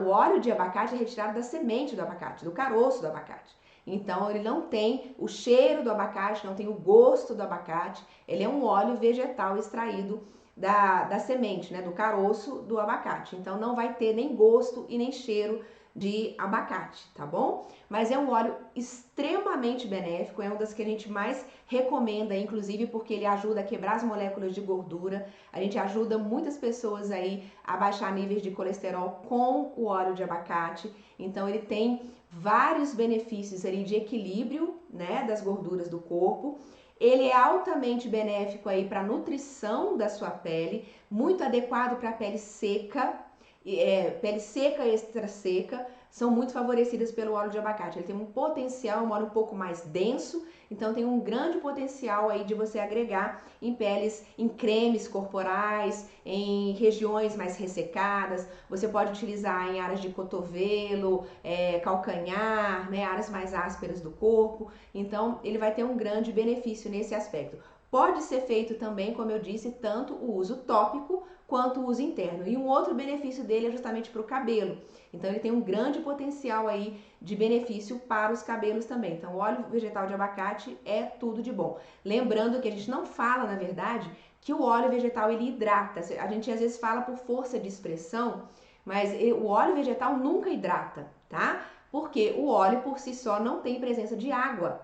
O óleo de abacate é retirado da semente do abacate, do caroço do abacate. Então ele não tem o cheiro do abacate, não tem o gosto do abacate. Ele é um óleo vegetal extraído da semente, né, do caroço do abacate. Então não vai ter nem gosto e nem cheiro de abacate, tá bom? Mas é um óleo extremamente benéfico, é um das que a gente mais recomenda, inclusive porque ele ajuda a quebrar as moléculas de gordura. A gente ajuda muitas pessoas aí a baixar níveis de colesterol com o óleo de abacate. Então ele tem vários benefícios ali de equilíbrio, né, das gorduras do corpo. Ele é altamente benéfico aí para a nutrição da sua pele, muito adequado para a pele seca, pele seca e extra seca, são muito favorecidas pelo óleo de abacate. Ele tem um potencial, um óleo um pouco mais denso, então tem um grande potencial aí de você agregar em peles, em cremes corporais, em regiões mais ressecadas. Você pode utilizar em áreas de cotovelo, calcanhar, né, áreas mais ásperas do corpo. Então ele vai ter um grande benefício nesse aspecto. Pode ser feito também, como eu disse, tanto o uso tópico quanto o uso interno. E um outro benefício dele é justamente para o cabelo. Então ele tem um grande potencial aí de benefício para os cabelos também. Então o óleo vegetal de abacate é tudo de bom. Lembrando que a gente não fala, na verdade, que o óleo vegetal ele hidrata. A gente às vezes fala por força de expressão, mas o óleo vegetal nunca hidrata, tá? Porque o óleo por si só não tem presença de água.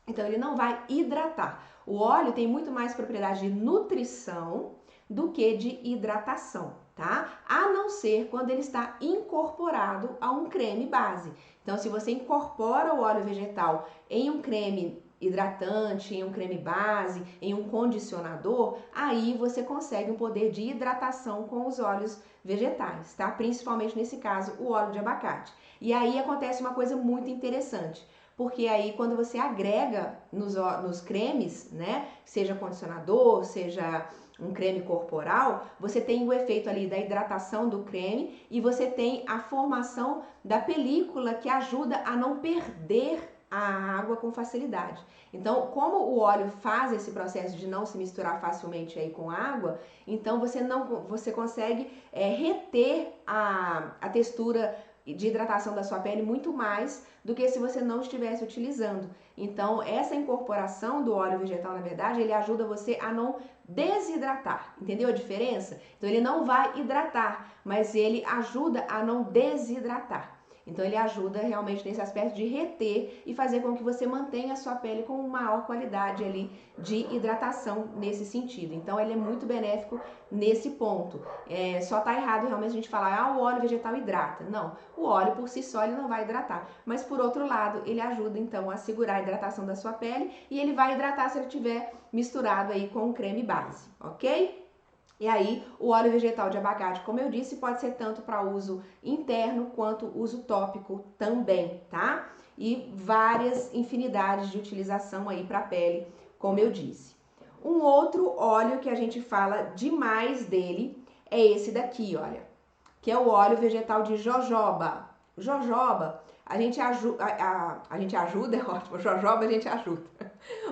Então ele não vai hidratar. O óleo tem muito mais propriedade de nutrição do que de hidratação, tá? A não ser quando ele está incorporado a um creme base. Então, se você incorpora o óleo vegetal em um creme hidratante, em um creme base, em um condicionador, aí você consegue um poder de hidratação com os óleos vegetais, tá? Principalmente nesse caso, o óleo de abacate. E aí acontece uma coisa muito interessante. Porque aí quando você agrega nos cremes, né, seja condicionador, seja um creme corporal, você tem o efeito ali da hidratação do creme e você tem a formação da película que ajuda a não perder a água com facilidade. Então, como o óleo faz esse processo de não se misturar facilmente aí com água, então você consegue reter a textura de hidratação da sua pele muito mais do que se você não estivesse utilizando. Então, essa incorporação do óleo vegetal, na verdade, ele ajuda você a não desidratar. Entendeu a diferença? Então, ele não vai hidratar, mas ele ajuda a não desidratar. Então ele ajuda realmente nesse aspecto de reter e fazer com que você mantenha a sua pele com maior qualidade ali de hidratação nesse sentido. Então ele é muito benéfico nesse ponto. Só tá errado realmente a gente falar, o óleo vegetal hidrata. Não, o óleo por si só ele não vai hidratar. Mas por outro lado, ele ajuda então a segurar a hidratação da sua pele e ele vai hidratar se ele tiver misturado aí com o creme base, ok? E aí, o óleo vegetal de abacate, como eu disse, pode ser tanto para uso interno quanto uso tópico também, tá? E várias infinidades de utilização aí para a pele, como eu disse. Um outro óleo que a gente fala demais dele é esse daqui, olha, que é o óleo vegetal de jojoba. Jojoba, a gente ajuda, a gente ajuda, é ótimo, jojoba a gente ajuda.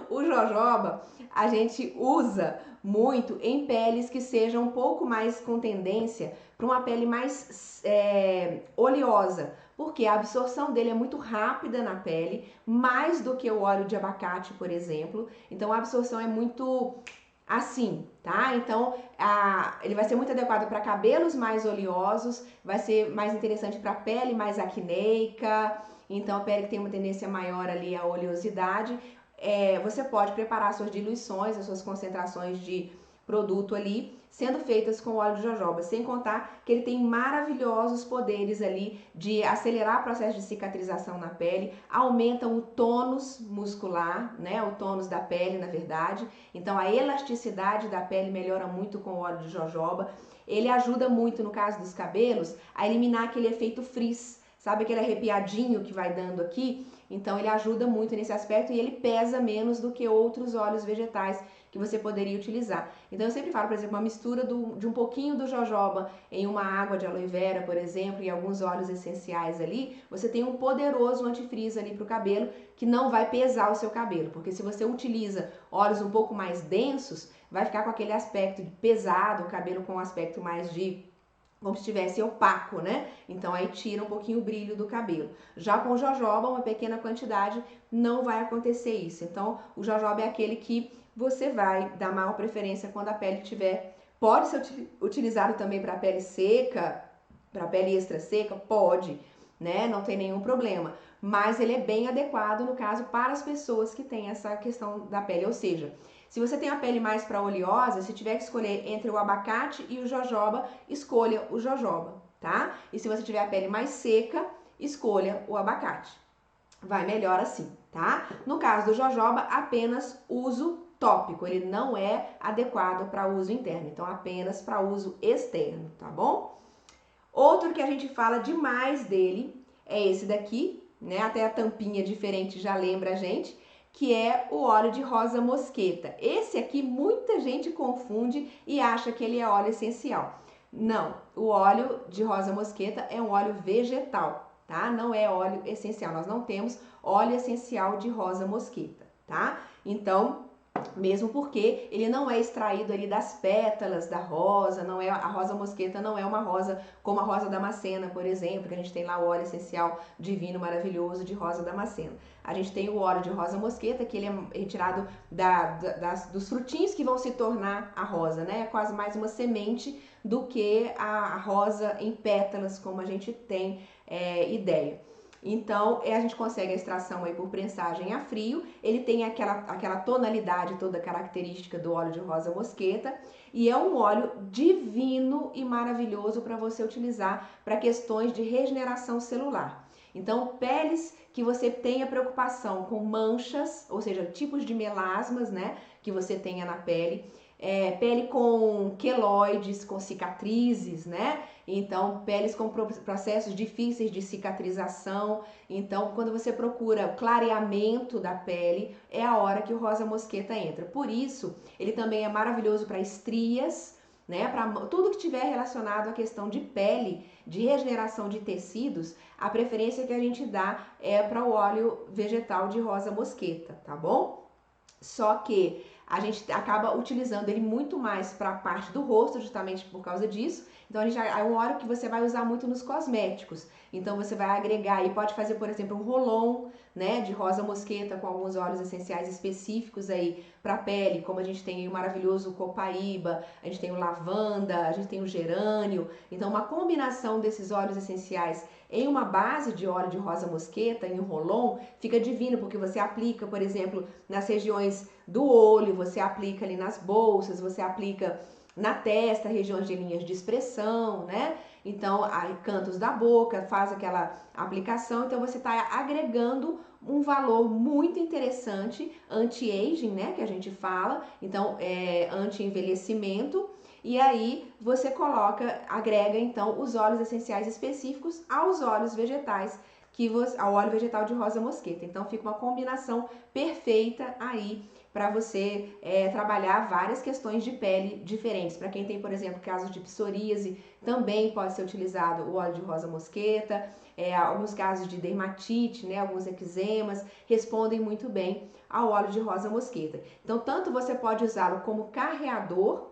O jojoba a gente usa muito em peles que sejam um pouco mais com tendência para uma pele mais oleosa, porque a absorção dele é muito rápida na pele, mais do que o óleo de abacate, por exemplo. Então a absorção é muito assim, tá? Então ele vai ser muito adequado para cabelos mais oleosos, vai ser mais interessante para pele mais acneica, então a pele que tem uma tendência maior ali à oleosidade. Você pode preparar suas diluições, as suas concentrações de produto ali, sendo feitas com óleo de jojoba, sem contar que ele tem maravilhosos poderes ali de acelerar o processo de cicatrização na pele, aumenta o tônus muscular, né, o tônus da pele, na verdade, então a elasticidade da pele melhora muito com o óleo de jojoba. Ele ajuda muito, no caso dos cabelos, a eliminar aquele efeito frizz, sabe aquele arrepiadinho que vai dando aqui? Então ele ajuda muito nesse aspecto e ele pesa menos do que outros óleos vegetais que você poderia utilizar. Então eu sempre falo, por exemplo, uma mistura de um pouquinho do jojoba em uma água de aloe vera, por exemplo, e alguns óleos essenciais ali, você tem um poderoso antifrizz ali para o cabelo que não vai pesar o seu cabelo, porque se você utiliza óleos um pouco mais densos, vai ficar com aquele aspecto pesado, o cabelo com um aspecto mais de como se estivesse opaco, né? Então aí tira um pouquinho o brilho do cabelo. Já com o jojoba, uma pequena quantidade, não vai acontecer isso. Então o jojoba é aquele que você vai dar maior preferência quando a pele tiver. Pode ser utilizado também para pele seca, para pele extra seca, pode, né? Não tem nenhum problema. Mas ele é bem adequado, no caso, para as pessoas que têm essa questão da pele, ou seja, se você tem a pele mais para oleosa, se tiver que escolher entre o abacate e o jojoba, escolha o jojoba, tá? E se você tiver a pele mais seca, escolha o abacate. Vai melhor assim, tá? No caso do jojoba, apenas uso tópico, ele não é adequado para uso interno, então apenas para uso externo, tá bom? Outro que a gente fala demais dele é esse daqui, né? Até a tampinha diferente já lembra a gente, que é o óleo de rosa mosqueta. Esse aqui muita gente confunde e acha que ele é óleo essencial. Não, o óleo de rosa mosqueta é um óleo vegetal, tá? Não é óleo essencial. Nós não temos óleo essencial de rosa mosqueta, tá? Então, mesmo porque ele não é extraído ali das pétalas da rosa, não é a rosa mosqueta não é uma rosa como a rosa damascena, por exemplo, que a gente tem lá o óleo essencial divino maravilhoso de rosa damascena. A gente tem o óleo de rosa mosqueta, que ele é retirado dos frutinhos que vão se tornar a rosa, né? É quase mais uma semente do que a rosa em pétalas, como a gente tem ideia. Então, a gente consegue a extração aí por prensagem a frio, ele tem aquela tonalidade toda característica do óleo de rosa mosqueta e é um óleo divino e maravilhoso para você utilizar para questões de regeneração celular. Então, peles que você tenha preocupação com manchas, ou seja, tipos de melasmas, né, que você tenha na pele, pele com queloides, com cicatrizes, né? Então, peles com processos difíceis de cicatrização. Então, quando você procura o clareamento da pele, é a hora que o rosa mosqueta entra. Por isso, ele também é maravilhoso para estrias, né? Para tudo que tiver relacionado à questão de pele, de regeneração de tecidos, a preferência que a gente dá é para o óleo vegetal de rosa mosqueta, tá bom? Só que a gente acaba utilizando ele muito mais para a parte do rosto, justamente por causa disso. Então, é um óleo que você vai usar muito nos cosméticos. Então, você vai agregar e pode fazer, por exemplo, um rolon, né, de rosa mosqueta com alguns óleos essenciais específicos aí para a pele, como a gente tem o maravilhoso copaíba, a gente tem o lavanda, a gente tem o gerânio. Então, uma combinação desses óleos essenciais em uma base de óleo de rosa mosqueta, em um rolon, fica divino, porque você aplica, por exemplo, nas regiões do olho, você aplica ali nas bolsas, você aplica na testa, regiões de linhas de expressão, né? Então, aí, cantos da boca, faz aquela aplicação, então você está agregando um valor muito interessante, anti-aging, né, que a gente fala, então, anti-envelhecimento, e aí você agrega então os óleos essenciais específicos aos óleos vegetais, ao óleo vegetal de rosa mosqueta. Então fica uma combinação perfeita aí para você trabalhar várias questões de pele diferentes. Para quem tem, por exemplo, casos de psoríase, também pode ser utilizado o óleo de rosa mosqueta. Alguns casos de dermatite, né, alguns eczemas, respondem muito bem ao óleo de rosa mosqueta. Então, tanto você pode usá-lo como carreador,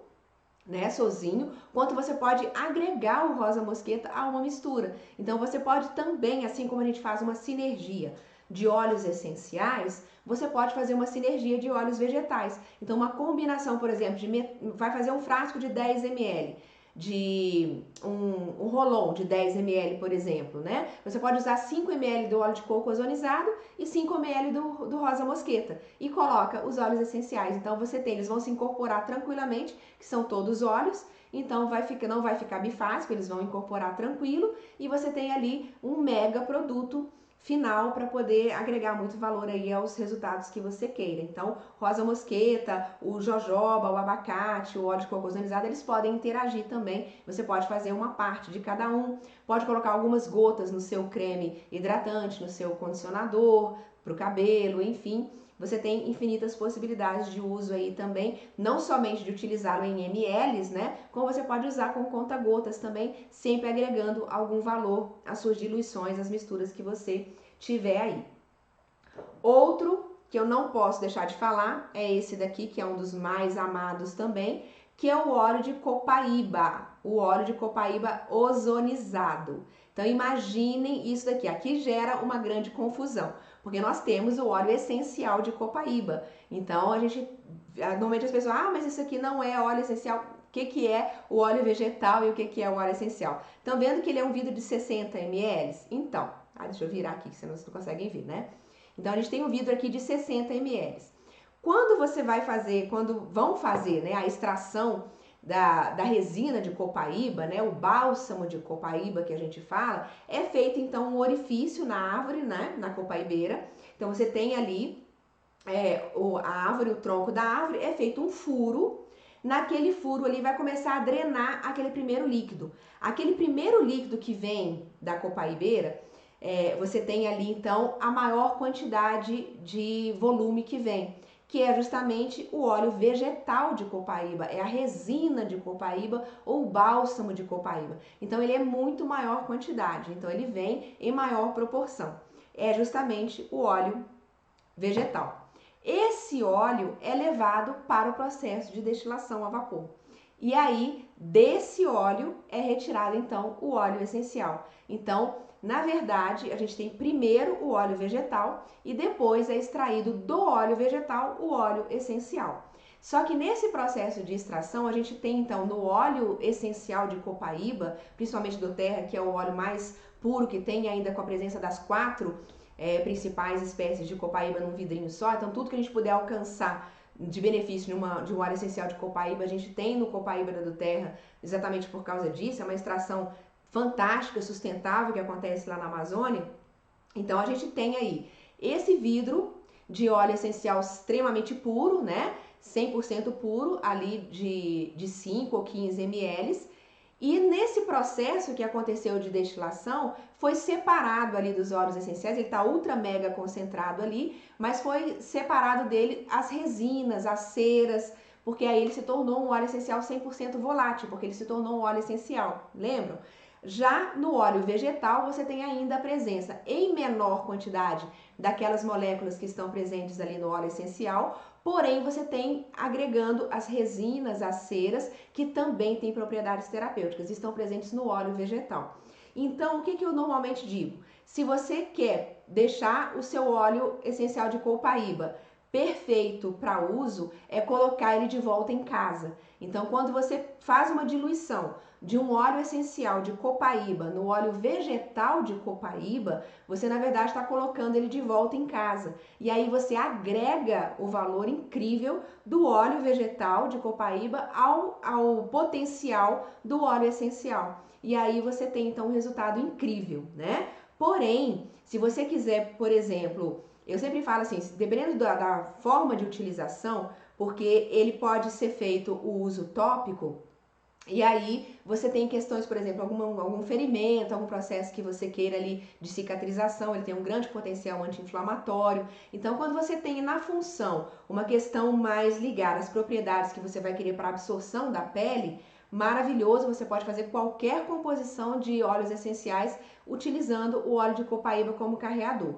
né, sozinho, quanto você pode agregar o rosa mosqueta a uma mistura. Então você pode também, assim como a gente faz uma sinergia de óleos essenciais, você pode fazer uma sinergia de óleos vegetais. Então uma combinação, por exemplo, vai fazer um frasco de 10 ml de um roll-on de 10 ml, por exemplo, né? Você pode usar 5 ml do óleo de coco ozonizado e 5 ml do rosa mosqueta e coloca os óleos essenciais. Então você tem, eles vão se incorporar tranquilamente, que são todos óleos, então não vai ficar bifásico, eles vão incorporar tranquilo e você tem ali um mega produto final para poder agregar muito valor aí aos resultados que você queira. Então, rosa mosqueta, o jojoba, o abacate, o óleo de coco ozonizado, eles podem interagir também. Você pode fazer uma parte de cada um, pode colocar algumas gotas no seu creme hidratante, no seu condicionador, para o cabelo, enfim. Você tem infinitas possibilidades de uso aí também, não somente de utilizá-lo em ml, né? Como você pode usar com conta-gotas também, sempre agregando algum valor às suas diluições, às misturas que você tiver aí. Outro que eu não posso deixar de falar é esse daqui, que é um dos mais amados também, que é o óleo de copaíba, o óleo de copaíba ozonizado. Então imaginem isso daqui, aqui gera uma grande confusão, porque nós temos o óleo essencial de copaíba. Então normalmente as pessoas, mas isso aqui não é óleo essencial. O que é o óleo vegetal e o que é o óleo essencial? Estão vendo que ele é um vidro de 60 ml? Então, deixa eu virar aqui, senão vocês não conseguem ver, né? Então a gente tem um vidro aqui de 60 ml. Quando vão fazer, né, a extração da resina de copaíba, né, o bálsamo de copaíba que a gente fala, é feito então um orifício na árvore, né, na copaibeira. Então você tem ali a árvore, o tronco da árvore, é feito um furo. Naquele furo ali vai começar a drenar aquele primeiro líquido. Aquele primeiro líquido que vem da copaibeira, você tem ali então a maior quantidade de volume que vem, que é justamente o óleo vegetal de copaíba, é a resina de copaíba ou o bálsamo de copaíba. Então ele é muito maior quantidade, então ele vem em maior proporção. É justamente o óleo vegetal. Esse óleo é levado para o processo de destilação a vapor. E aí, desse óleo é retirado então o óleo essencial. Então, na verdade, a gente tem primeiro o óleo vegetal e depois é extraído do óleo vegetal o óleo essencial. Só que nesse processo de extração, a gente tem então no óleo essencial de copaíba, principalmente do terra, que é o óleo mais puro que tem ainda com a presença das 4 principais espécies de copaíba num vidrinho só. Então, tudo que a gente puder alcançar de benefício de um óleo essencial de copaíba, a gente tem no copaíba do terra, exatamente por causa disso. É uma extração fantástica, sustentável que acontece lá na Amazônia. Então, a gente tem aí esse vidro de óleo essencial extremamente puro, né? 100% puro, ali de 5 ou 15 ml. E nesse processo que aconteceu de destilação, foi separado ali dos óleos essenciais, ele está ultra mega concentrado ali, mas foi separado dele as resinas, as ceras, porque aí ele se tornou um óleo essencial 100% volátil, porque ele se tornou um óleo essencial, lembram? Já no óleo vegetal, você tem ainda a presença em menor quantidade daquelas moléculas que estão presentes ali no óleo essencial, porém você tem agregando as resinas, as ceras, que também têm propriedades terapêuticas, estão presentes no óleo vegetal. Então, o que eu normalmente digo? Se você quer deixar o seu óleo essencial de copaíba perfeito para uso, é colocar ele de volta em casa. Então, quando você faz uma diluição de um óleo essencial de copaíba no óleo vegetal de copaíba, você na verdade está colocando ele de volta em casa. E aí você agrega o valor incrível do óleo vegetal de copaíba ao potencial do óleo essencial. E aí você tem então um resultado incrível, né? Porém, se você quiser, por exemplo, eu sempre falo assim, dependendo da forma de utilização, porque ele pode ser feito o uso tópico, e aí você tem questões, por exemplo, algum ferimento, algum processo que você queira ali de cicatrização, ele tem um grande potencial anti-inflamatório. Então, quando você tem na função uma questão mais ligada às propriedades que você vai querer para absorção da pele, maravilhoso, você pode fazer qualquer composição de óleos essenciais utilizando o óleo de copaíba como carreador.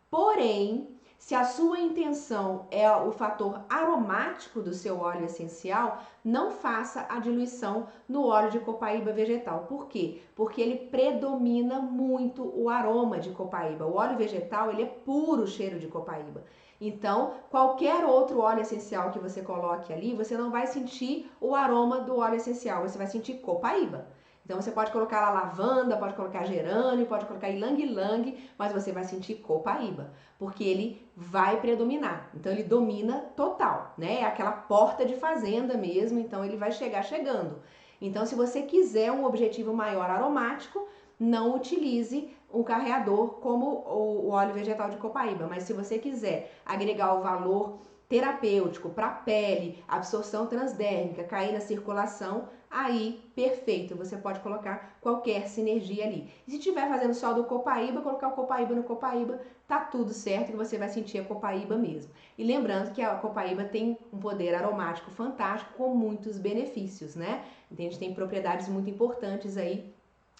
Porém, se a sua intenção é o fator aromático do seu óleo essencial, não faça a diluição no óleo de copaíba vegetal. Por quê? Porque ele predomina muito o aroma de copaíba. O óleo vegetal, ele é puro cheiro de copaíba. Então, qualquer outro óleo essencial que você coloque ali, você não vai sentir o aroma do óleo essencial, você vai sentir copaíba. Então você pode colocar lá lavanda, pode colocar gerânio, pode colocar ilang-ilang, mas você vai sentir copaíba, porque ele vai predominar. Então ele domina total, né? É aquela porta de fazenda mesmo, então ele vai chegar chegando. Então se você quiser um objetivo maior aromático, não utilize um carreador como o óleo vegetal de copaíba, mas se você quiser agregar o valor terapêutico para a pele, absorção transdérmica, cair na circulação, aí perfeito, você pode colocar qualquer sinergia ali. E se estiver fazendo só do copaíba, colocar o copaíba no copaíba, tá tudo certo que você vai sentir a copaíba mesmo. E lembrando que a copaíba tem um poder aromático fantástico com muitos benefícios, né? Então, a gente tem propriedades muito importantes aí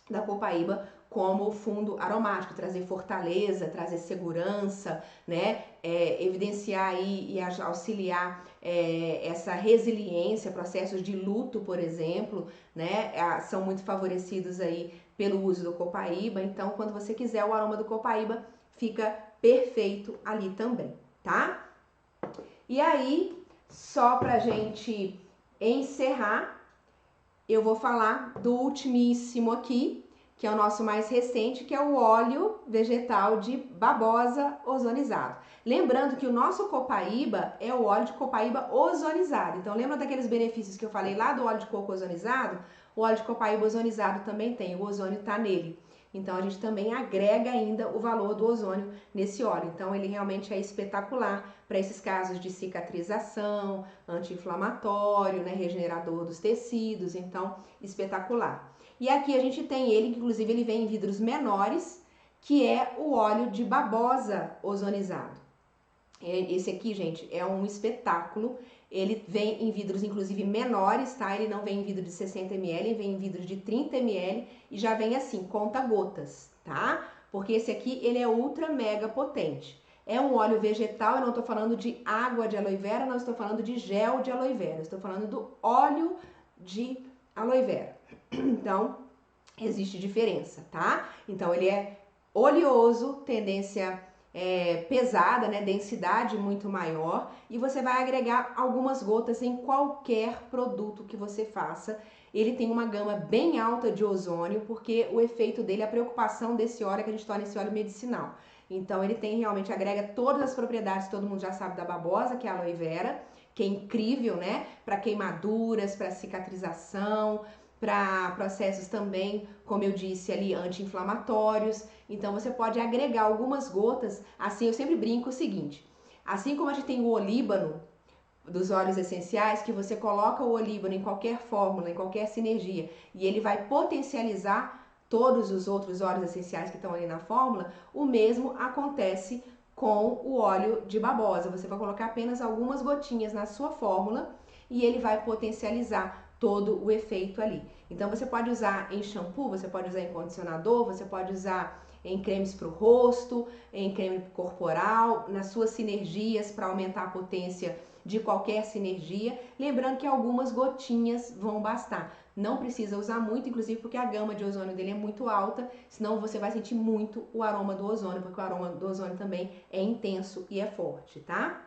da copaíba como fundo aromático, trazer fortaleza, trazer segurança, né? Evidenciar aí e auxiliar essa resiliência, processos de luto, por exemplo, né? São muito favorecidos aí pelo uso do copaíba. Então, quando você quiser o aroma do copaíba, fica perfeito ali também, tá? E aí, só pra gente encerrar, eu vou falar do ultimíssimo aqui, que é o nosso mais recente, que é o óleo vegetal de babosa ozonizado. Lembrando que o nosso copaíba é o óleo de copaíba ozonizado. Então, lembra daqueles benefícios que eu falei lá do óleo de coco ozonizado? O óleo de copaíba ozonizado também tem, o ozônio está nele. Então, a gente também agrega ainda o valor do ozônio nesse óleo. Então, ele realmente é espetacular para esses casos de cicatrização, anti-inflamatório, né, regenerador dos tecidos. Então, espetacular. E aqui a gente tem ele, que inclusive ele vem em vidros menores, que é o óleo de babosa ozonizado. Esse aqui, gente, é um espetáculo. Ele vem em vidros, inclusive, menores, tá? Ele não vem em vidro de 60 ml, ele vem em vidro de 30 ml e já vem assim, conta-gotas, tá? Porque esse aqui, ele é ultra mega potente. É um óleo vegetal, eu não estou falando de água de aloe vera, não estou falando de gel de aloe vera, estou falando do óleo de aloe vera. Então, existe diferença, tá? Então, ele é oleoso, tendência pesada, né? Densidade muito maior, e você vai agregar algumas gotas em qualquer produto que você faça. Ele tem uma gama bem alta de ozônio, porque o efeito dele, a preocupação desse óleo é que a gente torna esse óleo medicinal. Então, ele tem realmente, agrega todas as propriedades, todo mundo já sabe da babosa, que é a aloe vera, que é incrível, né? Para queimaduras, para cicatrização, para processos também, como eu disse ali, anti-inflamatórios. Então você pode agregar algumas gotas. Assim, eu sempre brinco o seguinte: assim como a gente tem o olíbano dos óleos essenciais, que você coloca o olíbano em qualquer fórmula, em qualquer sinergia, e ele vai potencializar todos os outros óleos essenciais que estão ali na fórmula, o mesmo acontece com o óleo de babosa. Você vai colocar apenas algumas gotinhas na sua fórmula e ele vai potencializar todo o efeito ali. Então você pode usar em shampoo, você pode usar em condicionador, você pode usar em cremes para o rosto, em creme corporal, nas suas sinergias para aumentar a potência de qualquer sinergia. Lembrando que algumas gotinhas vão bastar. Não precisa usar muito, inclusive porque a gama de ozônio dele é muito alta, senão você vai sentir muito o aroma do ozônio, porque o aroma do ozônio também é intenso e é forte, tá?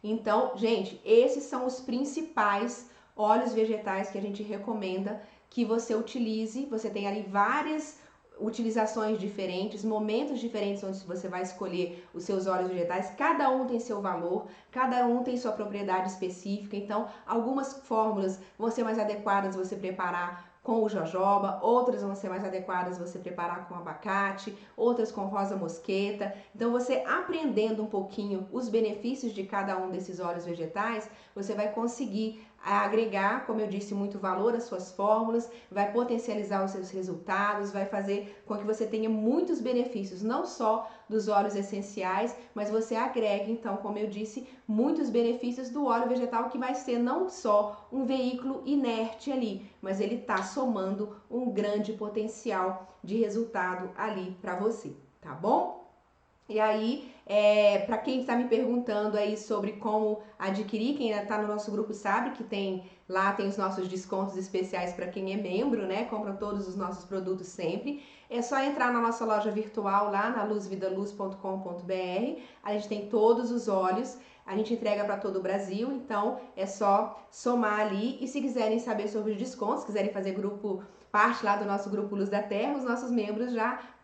Então, gente, esses são os principais óleos vegetais que a gente recomenda que você utilize. Você tem ali várias utilizações diferentes, momentos diferentes onde você vai escolher os seus óleos vegetais. Cada um tem seu valor, cada um tem sua propriedade específica. Então, algumas fórmulas vão ser mais adequadas você preparar com o jojoba, outras vão ser mais adequadas você preparar com abacate, outras com rosa mosqueta. Então, você aprendendo um pouquinho os benefícios de cada um desses óleos vegetais, você vai conseguir agregar, como eu disse, muito valor às suas fórmulas, vai potencializar os seus resultados, vai fazer com que você tenha muitos benefícios, não só dos óleos essenciais, mas você agrega, então, como eu disse, muitos benefícios do óleo vegetal, que vai ser não só um veículo inerte ali, mas ele está somando um grande potencial de resultado ali para você, tá bom? E aí, Para quem está me perguntando aí sobre como adquirir, quem está no nosso grupo sabe que lá tem os nossos descontos especiais para quem é membro, né? Compram todos os nossos produtos sempre. É só entrar na nossa loja virtual lá na luzvidaluz.com.br. A gente tem todos os óleos. A gente entrega para todo o Brasil, então é só somar ali. E se quiserem saber sobre os descontos, quiserem fazer parte lá do nosso grupo Luz da Terra, os nossos membros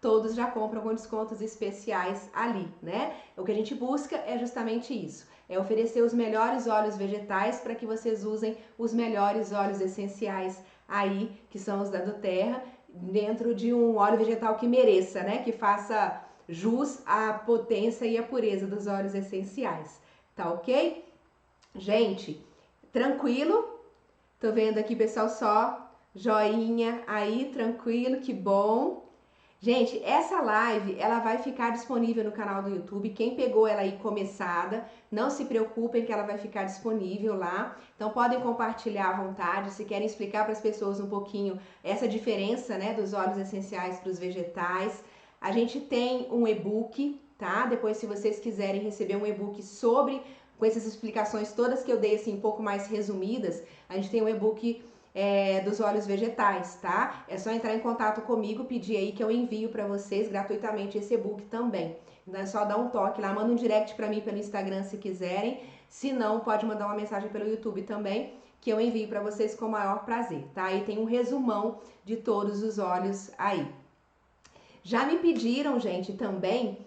todos já compram com descontos especiais ali, né? O que a gente busca é justamente isso, é oferecer os melhores óleos vegetais para que vocês usem os melhores óleos essenciais aí, que são os da do Terra, dentro de um óleo vegetal que mereça, né? Que faça jus à potência e à pureza dos óleos essenciais. Tá ok? Gente, tranquilo? Tô vendo aqui, pessoal, só joinha aí, tranquilo, que bom. Gente, essa live, ela vai ficar disponível no canal do YouTube. Quem pegou ela aí começada, não se preocupem que ela vai ficar disponível lá. Então podem compartilhar à vontade, se querem explicar para as pessoas um pouquinho essa diferença, né, dos óleos essenciais para os vegetais. A gente tem um e-book, tá? Depois, se vocês quiserem receber um e-book com essas explicações todas que eu dei, assim, um pouco mais resumidas, a gente tem um e-book dos óleos vegetais, tá? É só entrar em contato comigo, pedir aí que eu envio para vocês gratuitamente esse e-book também. Então é só dar um toque lá, manda um direct para mim pelo Instagram se quiserem. Se não, pode mandar uma mensagem pelo YouTube também, que eu envio para vocês com o maior prazer, tá? Aí tem um resumão de todos os óleos aí. Já me pediram, gente, também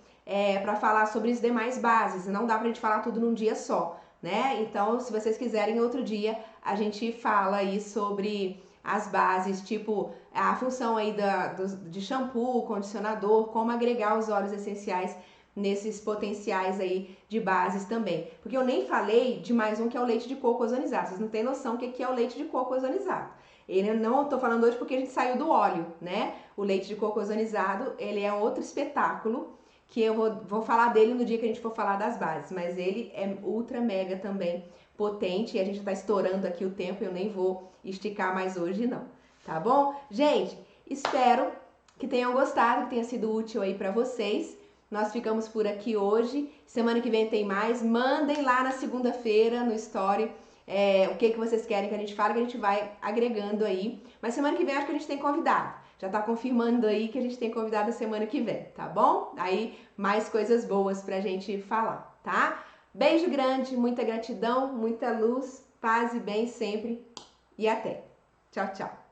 para falar sobre as demais bases. Não dá pra gente falar tudo num dia só, né? Então, se vocês quiserem, outro dia a gente fala aí sobre as bases, tipo a função aí de shampoo, condicionador, como agregar os óleos essenciais nesses potenciais aí de bases também. Porque eu nem falei de mais um que é o leite de coco ozonizado. Vocês não têm noção o que é o leite de coco ozonizado. Ele não tô falando hoje porque a gente saiu do óleo, né? O leite de coco ozonizado, ele é outro espetáculo que eu vou falar dele no dia que a gente for falar das bases, mas ele é ultra mega também potente e a gente tá estourando aqui o tempo, eu nem vou esticar mais hoje não, tá bom? Gente, espero que tenham gostado, que tenha sido útil aí para vocês. Nós ficamos por aqui hoje, semana que vem tem mais, mandem lá na segunda-feira no story o que vocês querem que a gente fale, que a gente vai agregando aí. Mas semana que vem acho que a gente tem convidado. Já tá confirmando aí que a gente tem convidado a semana que vem, tá bom? Aí mais coisas boas pra gente falar, tá? Beijo grande, muita gratidão, muita luz, paz e bem sempre e até. Tchau, tchau.